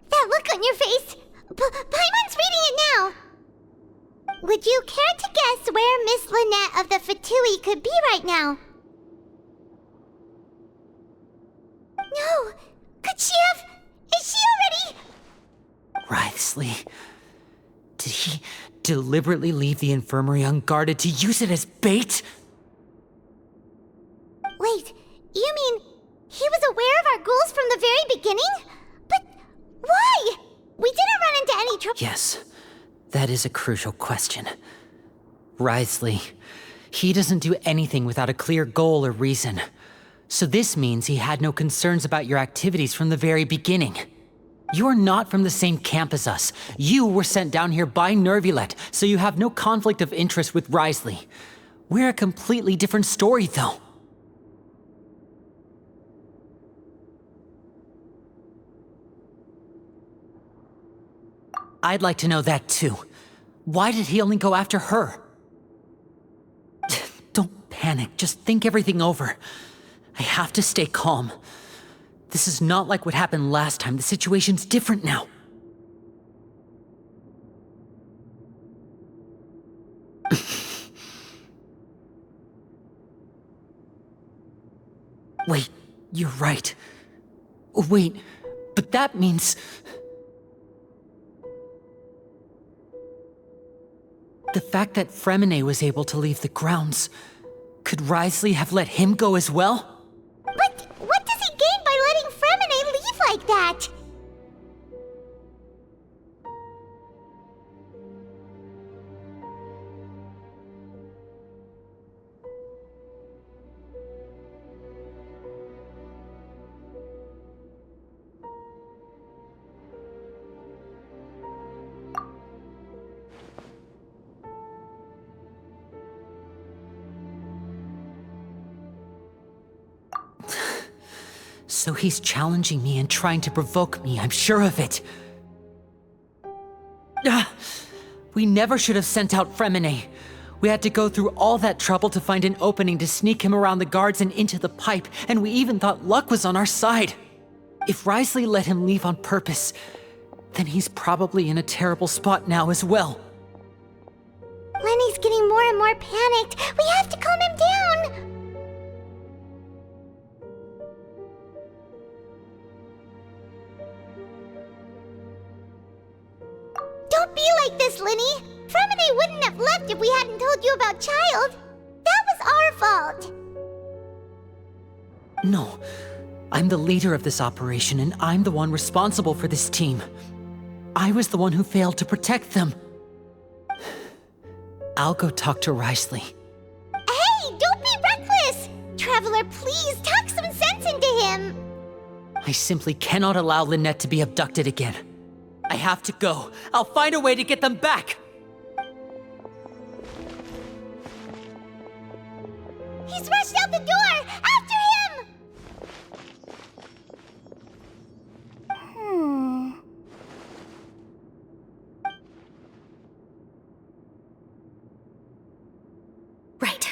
Speaker 3: That look on your face! Paimon's reading it now! Would you care to guess where Miss Lynette of the Fatui could be right now? No,
Speaker 20: Seriously? Did he deliberately leave the infirmary unguarded to use it as bait?
Speaker 3: Wait, you mean he was aware of our goals from the very beginning? But why? We didn't run into any trouble.
Speaker 20: Yes, that is a crucial question. Wriothesley, he doesn't do anything without a clear goal or reason. So this means he had no concerns about your activities from the very beginning. You're not from the same camp as us. You were sent down here by Nervulet, so you have no conflict of interest with Wriothesley. We're a completely different story, though. I'd like to know that too. Why did he only go after her? Don't panic, just think everything over. I have to stay calm. This is not like what happened last time. The situation's different now. Wait, you're right. Wait, but that means... The fact that Fremine was able to leave the grounds, could Wriothesley have let him go as well?
Speaker 3: But what does he gain by letting Fremine leave like that?
Speaker 20: So he's challenging me and trying to provoke me, I'm sure of it. We never should have sent out Fremine. We had to go through all that trouble to find an opening to sneak him around the guards and into the pipe, and we even thought luck was on our side. If Wriothesley let him leave on purpose, then he's probably in a terrible spot now as well.
Speaker 3: Lenny's getting more and more panicked. We have to calm him down. Don't be like this, Lenny. Fremine wouldn't have left if we hadn't told you about Child. That was our fault.
Speaker 20: No, I'm the leader of this operation, and I'm the one responsible for this team. I was the one who failed to protect them. I'll go talk to Wriothesley.
Speaker 3: Hey, don't be reckless! Traveler, please talk some sense into him.
Speaker 20: I simply cannot allow Lynette to be abducted again. I have to go. I'll find a way to get them back.
Speaker 3: He's rushed out the door! After him!
Speaker 4: Right.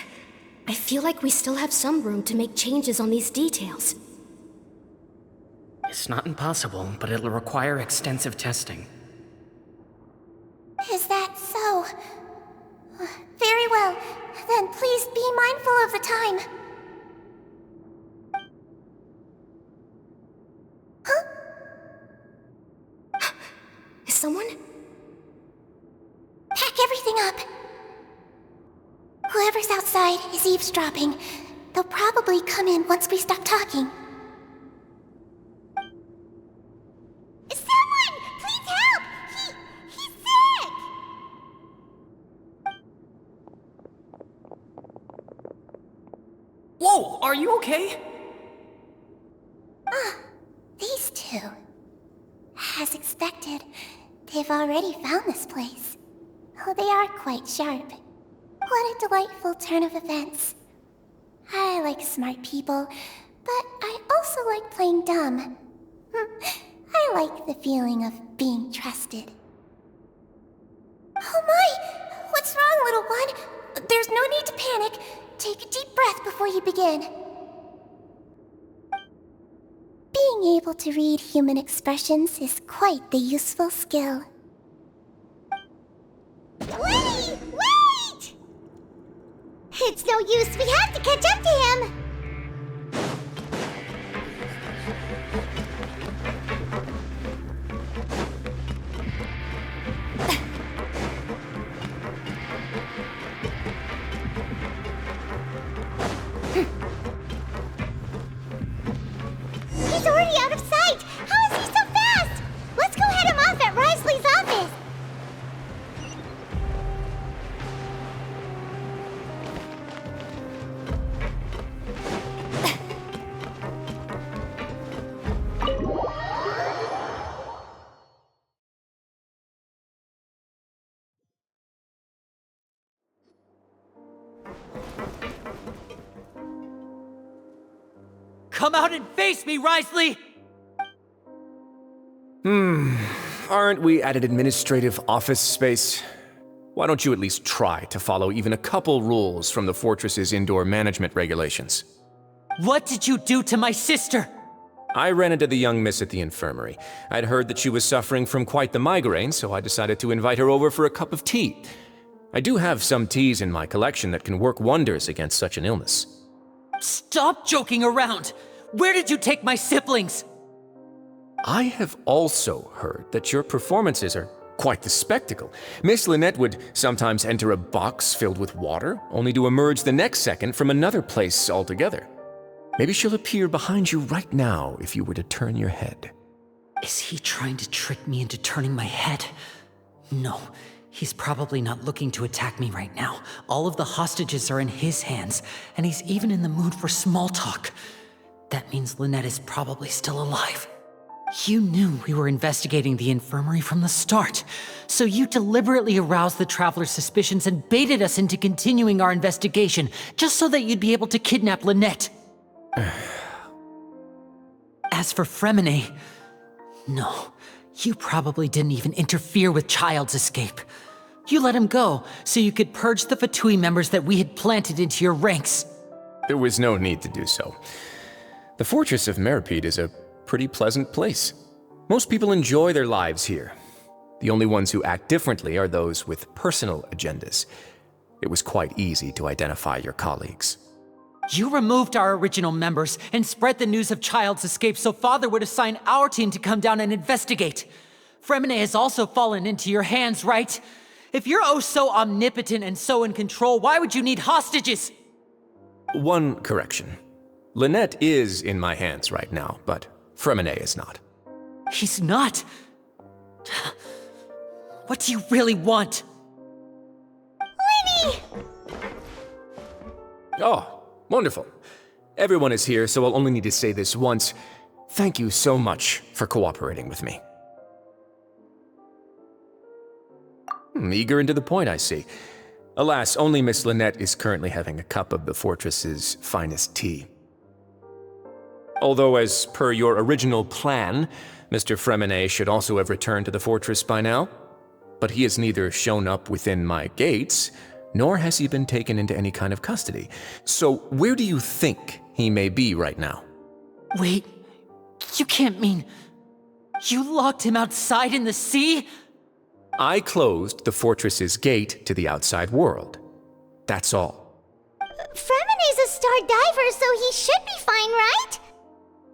Speaker 4: I feel like we still have some room to make changes on these details.
Speaker 21: It's not impossible, but it'll require extensive testing.
Speaker 3: Is that so? Very well. Then please be mindful of the time. Huh?
Speaker 4: Is someone?
Speaker 3: Pack everything up. Whoever's outside is eavesdropping. They'll probably come in once we stop talking. Someone! Please help! He's sick!
Speaker 21: Whoa, are you okay?
Speaker 3: These two. As expected, they've already found this place. Oh, they are quite sharp. What a delightful turn of events. I like smart people, but I also like playing dumb. I like the feeling of being trusted. Oh my! What's wrong, little one? There's no need to panic. Take a deep breath before you begin. Being able to read human expressions is quite the useful skill. Wait! Wait! It's no use. We have to catch up to him.
Speaker 20: come out and face me, Risley!
Speaker 7: Aren't we at an administrative office space? Why don't you at least try to follow even a couple rules from the fortress's indoor management regulations?
Speaker 20: What did you do to my sister?
Speaker 7: I ran into the young miss at the infirmary. I'd heard that she was suffering from quite the migraine, so I decided to invite her over for a cup of tea. I do have some teas in my collection that can work wonders against such an illness.
Speaker 20: Stop joking around! Where did you take my siblings?
Speaker 7: I have also heard that your performances are quite the spectacle. Miss Lynette would sometimes enter a box filled with water, only to emerge the next second from another place altogether. Maybe she'll appear behind you right now if you were to turn your head.
Speaker 20: Is he trying to trick me into turning my head? No, he's probably not looking to attack me right now. All of the hostages are in his hands, and he's even in the mood for small talk. That means Lynette is probably still alive. You knew we were investigating the infirmary from the start, so you deliberately aroused the Traveler's suspicions and baited us into continuing our investigation, just so that you'd be able to kidnap Lynette. As for Fremine, no, you probably didn't even interfere with Child's escape. You let him go, so you could purge the Fatui members that we had planted into your ranks.
Speaker 7: There was no need to do so. The Fortress of Meripede is a pretty pleasant place. Most people enjoy their lives here. The only ones who act differently are those with personal agendas. It was quite easy to identify your colleagues.
Speaker 20: You removed our original members and spread the news of Child's escape so Father would assign our team to come down and investigate. Fremine has also fallen into your hands, right? If you're oh so omnipotent and so in control, why would you need hostages?
Speaker 7: One correction. Lynette is in my hands right now, but Fremine is not.
Speaker 20: He's not? What do you really want?
Speaker 3: Lenny!
Speaker 7: Oh, wonderful. Everyone is here, so I'll only need to say this once. Thank you so much for cooperating with me. Eager and to the point, I see. Alas, only Miss Lynette is currently having a cup of the fortress's finest tea. Although, as per your original plan, Mr. Fremine should also have returned to the fortress by now. But he has neither shown up within my gates, nor has he been taken into any kind of custody. So where do you think he may be right now?
Speaker 20: Wait, you can't mean... You locked him outside in the sea?
Speaker 7: I closed the fortress's gate to the outside world. That's all.
Speaker 3: Fremine's a star diver, so he should be fine, right?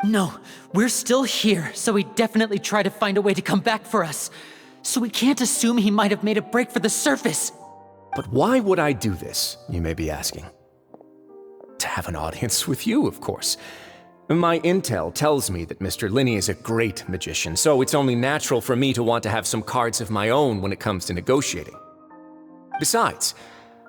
Speaker 20: No, we're still here, so he definitely tried to find a way to come back for us. So we can't assume he might have made a break for the surface.
Speaker 7: But why would I do this, you may be asking? To have an audience with you, of course. My intel tells me that Mr. Linney is a great magician, so it's only natural for me to want to have some cards of my own when it comes to negotiating. Besides,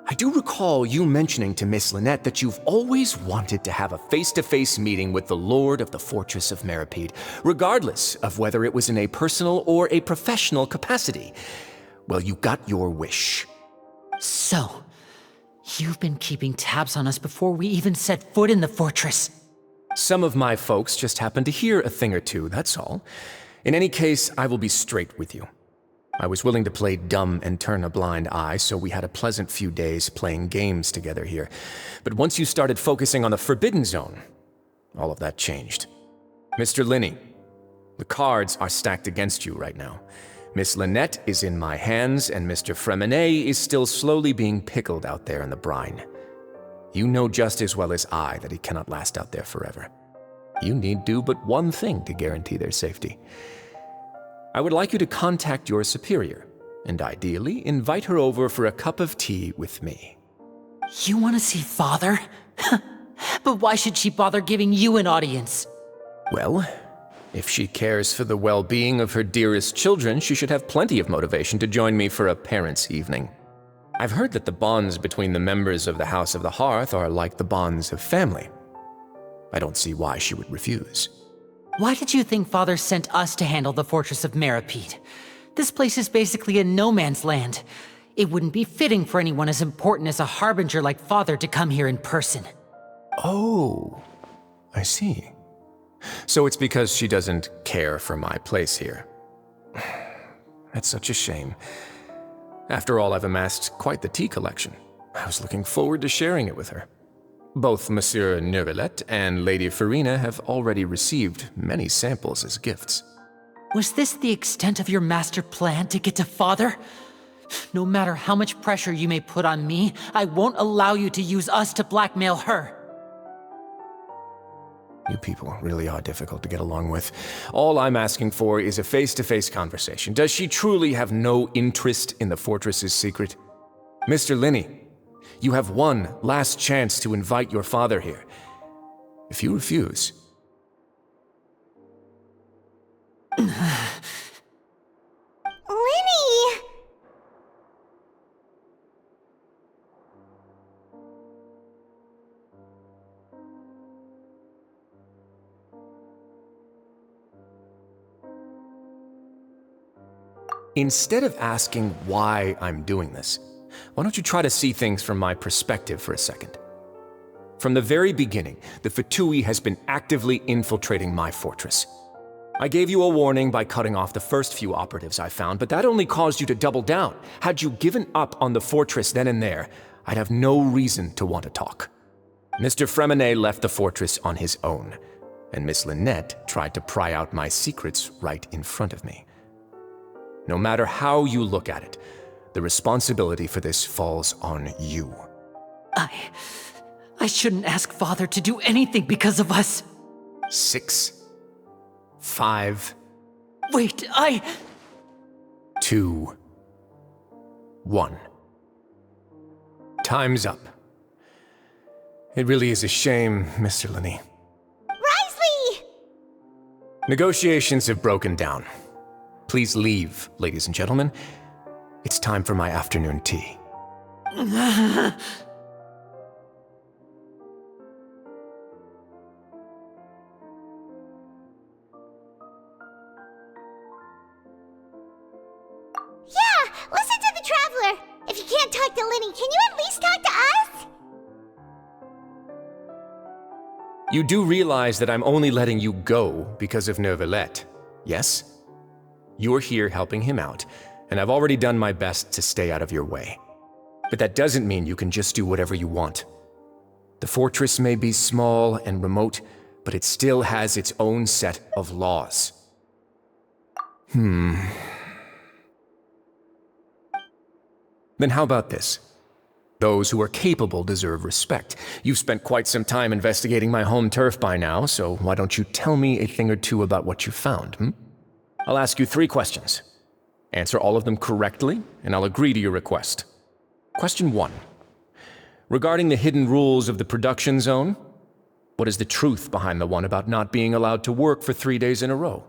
Speaker 7: I do recall you mentioning to Miss Lynette that you've always wanted to have a face-to-face meeting with the Lord of the Fortress of Meripede, regardless of whether it was in a personal or a professional capacity. Well, you got your wish.
Speaker 20: So, you've been keeping tabs on us before we even set foot in the fortress.
Speaker 7: Some of my folks just happened to hear a thing or two, that's all. In any case, I will be straight with you. I was willing to play dumb and turn a blind eye, so we had a pleasant few days playing games together here. But once you started focusing on the Forbidden Zone, all of that changed. Mr. Linney, the cards are stacked against you right now. Miss Lynette is in my hands, and Mr. Fremine is still slowly being pickled out there in the brine. You know just as well as I that he cannot last out there forever. You need do but one thing to guarantee their safety. I would like you to contact your superior, and ideally invite her over for a cup of tea with me.
Speaker 20: You want to see Father? But why should she bother giving you an audience?
Speaker 7: Well, if she cares for the well-being of her dearest children, she should have plenty of motivation to join me for a parents' evening. I've heard that the bonds between the members of the House of the Hearth are like the bonds of family. I don't see why she would refuse.
Speaker 20: Why did you think Father sent us to handle the Fortress of Meripede? This place is basically a no-man's land. It wouldn't be fitting for anyone as important as a harbinger like Father to come here in person.
Speaker 7: Oh, I see.
Speaker 1: So it's because she doesn't care for my place here. That's such a shame. After all, I've amassed quite the tea collection. I was looking forward to sharing it with her. Both Monsieur Neuvillette and Lady Farina have already received many samples as gifts.
Speaker 20: Was this the extent of your master plan to get to Father? No matter how much pressure you may put on me, I won't allow you to use us to blackmail her.
Speaker 1: You people really are difficult to get along with. All I'm asking for is a face-to-face conversation. Does she truly have no interest in the fortress's secret? Mr. Linney, you have one last chance to invite your father here. If you refuse...
Speaker 3: Linny!
Speaker 1: Instead of asking why I'm doing this, why don't you try to see things from my perspective for a second? From the very beginning, the Fatui has been actively infiltrating my fortress. I gave you a warning by cutting off the first few operatives I found, but that only caused you to double down. Had you given up on the fortress then and there, I'd have no reason to want to talk. Mr. Fremenet left the fortress on his own, and Miss Lynette tried to pry out my secrets right in front of me. No matter how you look at it, the responsibility for this falls on you.
Speaker 20: I shouldn't ask Father to do anything because of us.
Speaker 1: 6, 5...
Speaker 20: Wait,
Speaker 1: 2, 1. Time's up. It really is a shame, Mr. Linney.
Speaker 3: Risley!
Speaker 1: Negotiations have broken down. Please leave, ladies and gentlemen. It's time for my afternoon tea.
Speaker 3: Yeah, listen to the Traveler! If you can't talk to Linny, can you at least talk to us?
Speaker 1: You do realize that I'm only letting you go because of Neuvillette, yes? You're here helping him out, and I've already done my best to stay out of your way. But that doesn't mean you can just do whatever you want. The fortress may be small and remote, but it still has its own set of laws. Then how about this? Those who are capable deserve respect. You've spent quite some time investigating my home turf by now, so why don't you tell me a thing or two about what you found, I'll ask you 3 questions. Answer all of them correctly, and I'll agree to your request. Question 1. Regarding the hidden rules of the production zone, what is the truth behind the one about not being allowed to work for 3 days in a row?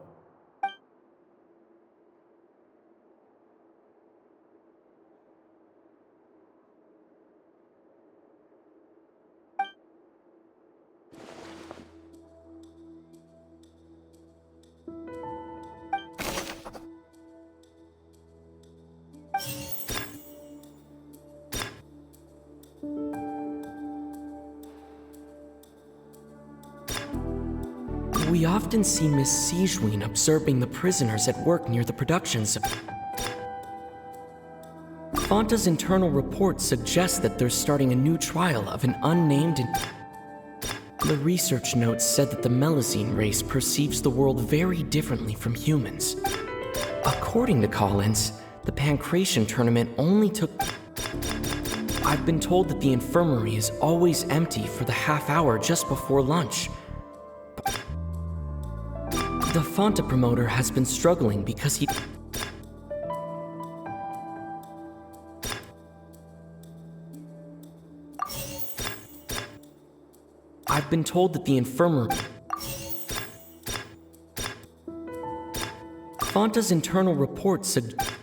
Speaker 22: We often see Miss Sigewin observing the prisoners at work near the production zone. Fanta's internal report suggests that they're starting a new trial of an unnamed... The research notes said that the Melazine race perceives the world very differently from humans. According to Collins, the Pancration tournament only took... I've been told that the infirmary is always empty for the half hour just before lunch. The Fanta promoter has been struggling because he... I've been told that the infirmary... Fanta's internal report suggests...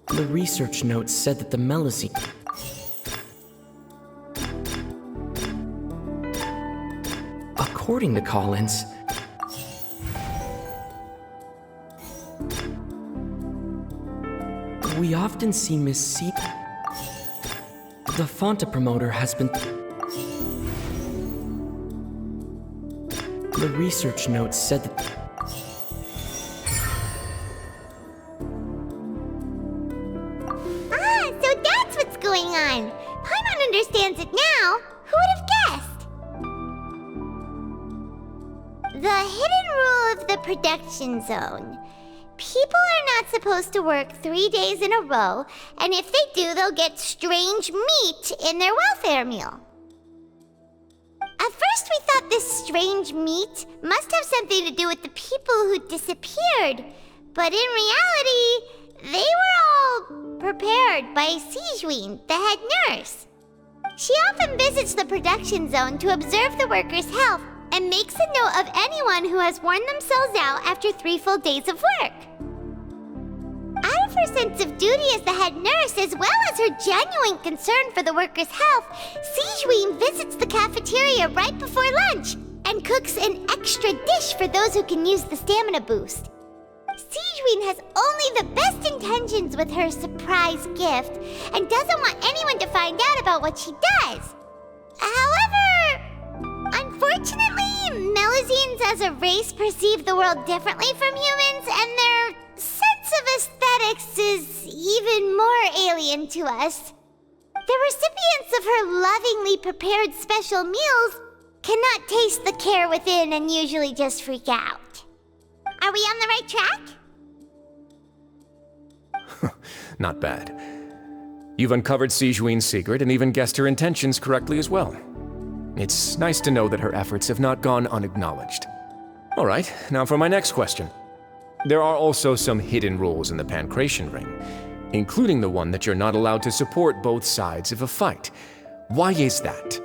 Speaker 22: The research notes said that the Melazine... According to Collins, we often see Miss C... The Fanta promoter has been... The research notes said that...
Speaker 3: Ah, so that's what's going on. Paimon understands it now. Who would have guessed? The hidden rule of the production zone. People are not supposed to work 3 days in a row, and if they do, they'll get strange meat in their welfare meal. At first we thought this strange meat must have something to do with the people who disappeared, but in reality, they were all prepared by Sijuin, the head nurse. She often visits the production zone to observe the workers' health and makes a note of anyone who has worn themselves out after 3 full days of work. Out of her sense of duty as the head nurse, as well as her genuine concern for the workers' health, Sijuin visits the cafeteria right before lunch and cooks an extra dish for those who can use the stamina boost. Sijuin has only the best intentions with her surprise gift and doesn't want anyone to find out about what she does. However, unfortunately, Melusines as a race perceive the world differently from humans, and their sense of aesthetics is even more alien to us. The recipients of her lovingly prepared special meals cannot taste the care within and usually just freak out. Are we on the right track?
Speaker 1: Not bad. You've uncovered Sijuin's secret and even guessed her intentions correctly as well. It's nice to know that her efforts have not gone unacknowledged. All right, now for my next question. There are also some hidden rules in the Pancration Ring, including the one that you're not allowed to support both sides of a fight. Why is that?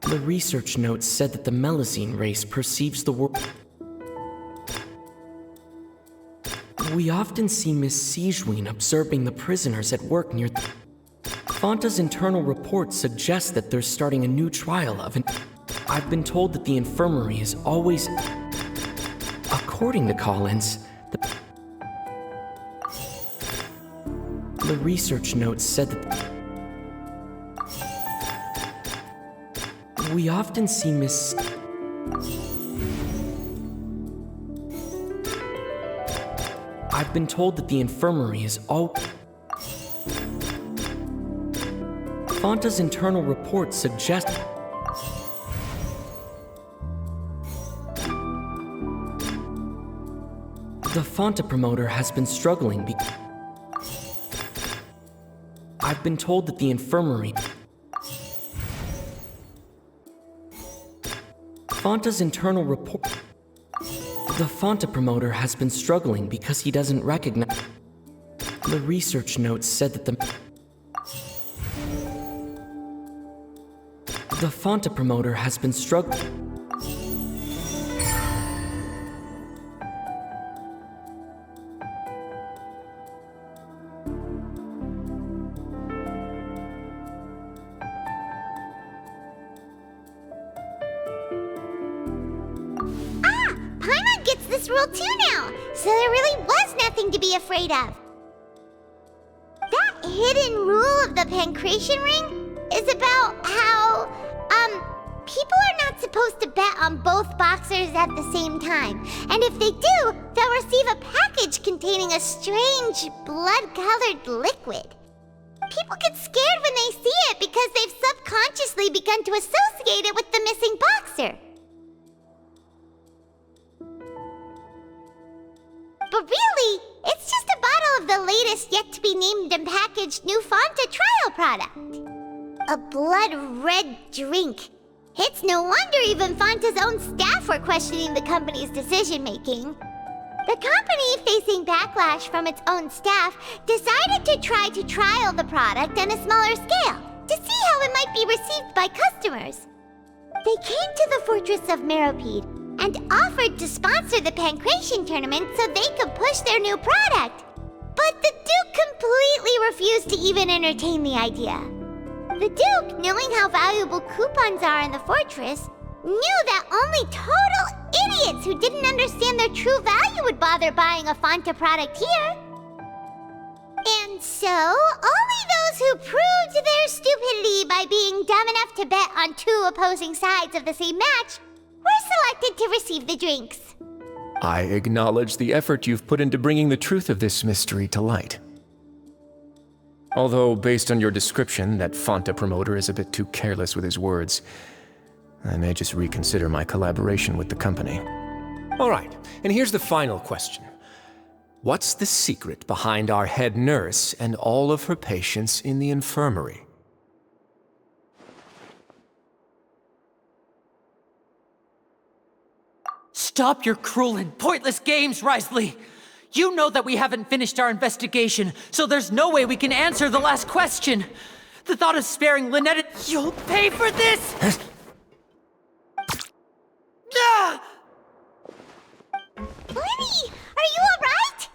Speaker 22: The research notes said that the Melusine race perceives the world... We often see Miss Sijuin observing the prisoners at work near... Fanta's internal report suggests that they're starting a new trial of an... I've been told that the infirmary is always... According to Collins, the research notes said that... We often see Miss... I've been told that the infirmary is all... Fanta's internal report suggests... The Fanta promoter has been struggling I've been told that the infirmary... Fanta's internal report... The Fanta promoter has been struggling because he doesn't recognize... The research notes said that the Fanta promoter has been struggling...
Speaker 3: Rule 2 now, so there really was nothing to be afraid of. That hidden rule of the Pancration Ring is about how, people are not supposed to bet on both boxers at the same time. And if they do, they'll receive a package containing a strange, blood-colored liquid. People get scared when they see it because they've subconsciously begun to associate it with the missing boxer. But really, it's just a bottle of the latest yet-to-be-named and packaged new Fanta trial product. A blood-red drink. It's no wonder even Fanta's own staff were questioning the company's decision-making. The company, facing backlash from its own staff, decided to try to trial the product on a smaller scale to see how it might be received by customers. They came to the fortress of Meropide and offered to sponsor the Pancration tournament so they could push their new product. But the Duke completely refused to even entertain the idea. The Duke, knowing how valuable coupons are in the fortress, knew that only total idiots who didn't understand their true value would bother buying a Fanta product here. And so, only those who proved their stupidity by being dumb enough to bet on two opposing sides of the same match were selected to receive the drinks.
Speaker 1: I acknowledge the effort you've put into bringing the truth of this mystery to light. Although, based on your description, that Fanta promoter is a bit too careless with his words, I may just reconsider my collaboration with the company. All right, and here's the final question. What's the secret behind our head nurse and all of her patients in the infirmary?
Speaker 20: Stop your cruel and pointless games, Risley! You know that we haven't finished our investigation, so there's no way we can answer the last question. The thought of sparing Lynette, you'll pay for this! Ah!
Speaker 3: Lenny, are you alright?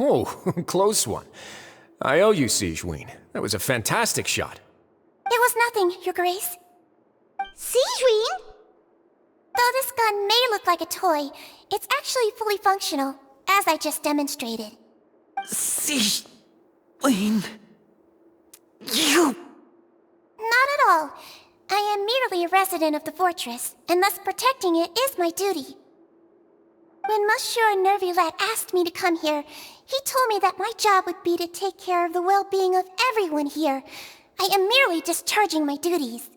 Speaker 1: Oh, close one. I owe you, Sigewinne. That was a fantastic shot.
Speaker 3: It was nothing, Your Grace. Sigewinne? Though this gun may look like a toy, it's actually fully functional, as I just demonstrated.
Speaker 20: Sigewinne... You...
Speaker 3: Not at all. I am merely a resident of the fortress, and thus protecting it is my duty. When Monsieur Nervulette asked me to come here, he told me that my job would be to take care of the well-being of everyone here. I am merely discharging my duties.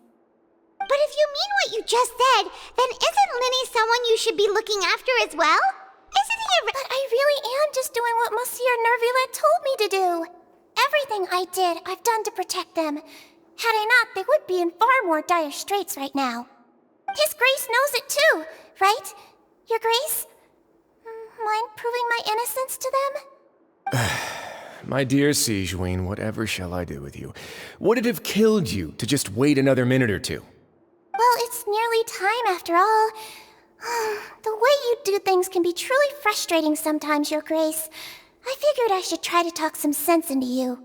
Speaker 3: But if you mean what you just said, then isn't Linny someone you should be looking after as well? Isn't he a But I really am just doing what Monsieur Nervulette told me to do. Everything I did, I've done to protect them. Had I not, they would be in far more dire straits right now. His Grace knows it too, right? Your Grace? Mind proving my innocence to them?
Speaker 1: My dear Sigewinne, whatever shall I do with you? Would it have killed you to just wait another minute or two?
Speaker 3: Well, it's nearly time after all. The way you do things can be truly frustrating sometimes, Your Grace. I figured I should try to talk some sense into you.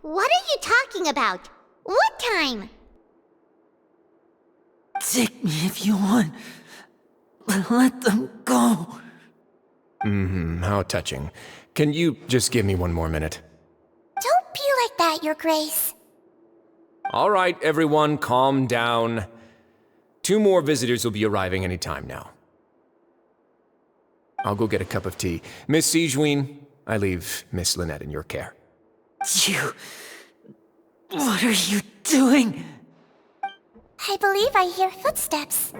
Speaker 3: What are you talking about? What time?
Speaker 20: Take me if you want, but let them go.
Speaker 1: How touching. Can you just give me one more minute?
Speaker 3: Don't be like that, Your Grace.
Speaker 1: All right, everyone, calm down. 2 more visitors will be arriving any time now. I'll go get a cup of tea. Miss Sigewinne, I leave Miss Lynette in your care.
Speaker 20: You... What are you doing?
Speaker 3: I believe I hear footsteps.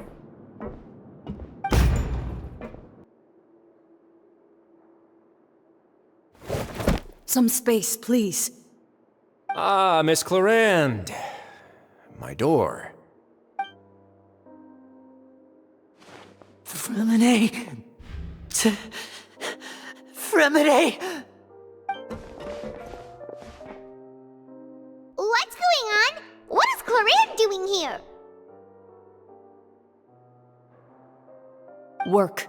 Speaker 2: Some space, please.
Speaker 1: Ah, Miss Clarande. My door.
Speaker 20: Fremine... Fremine...
Speaker 3: What's going on? What is Clarande doing here?
Speaker 2: Work.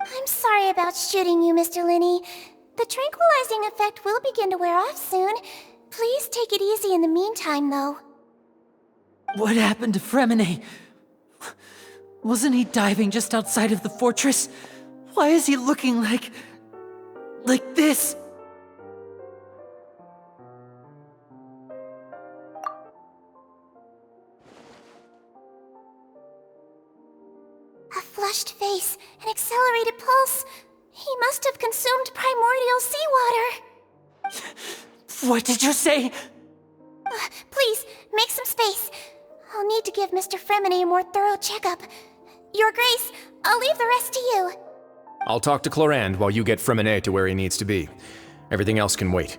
Speaker 3: I'm sorry about shooting you, Mr. Linny. The tranquilizing effect will begin to wear off soon. Please take it easy in the meantime, though.
Speaker 20: What happened to Fremine? Wasn't he diving just outside of the fortress? Why is he looking like this?
Speaker 3: A flushed face, an accelerated pulse. He must have consumed primordial seawater.
Speaker 20: What did you say?
Speaker 3: Please, make some space. I'll need to give Mr. Fremine a more thorough checkup. Your Grace, I'll leave the rest to you.
Speaker 1: I'll talk to Clarande while you get Fremine to where he needs to be. Everything else can wait.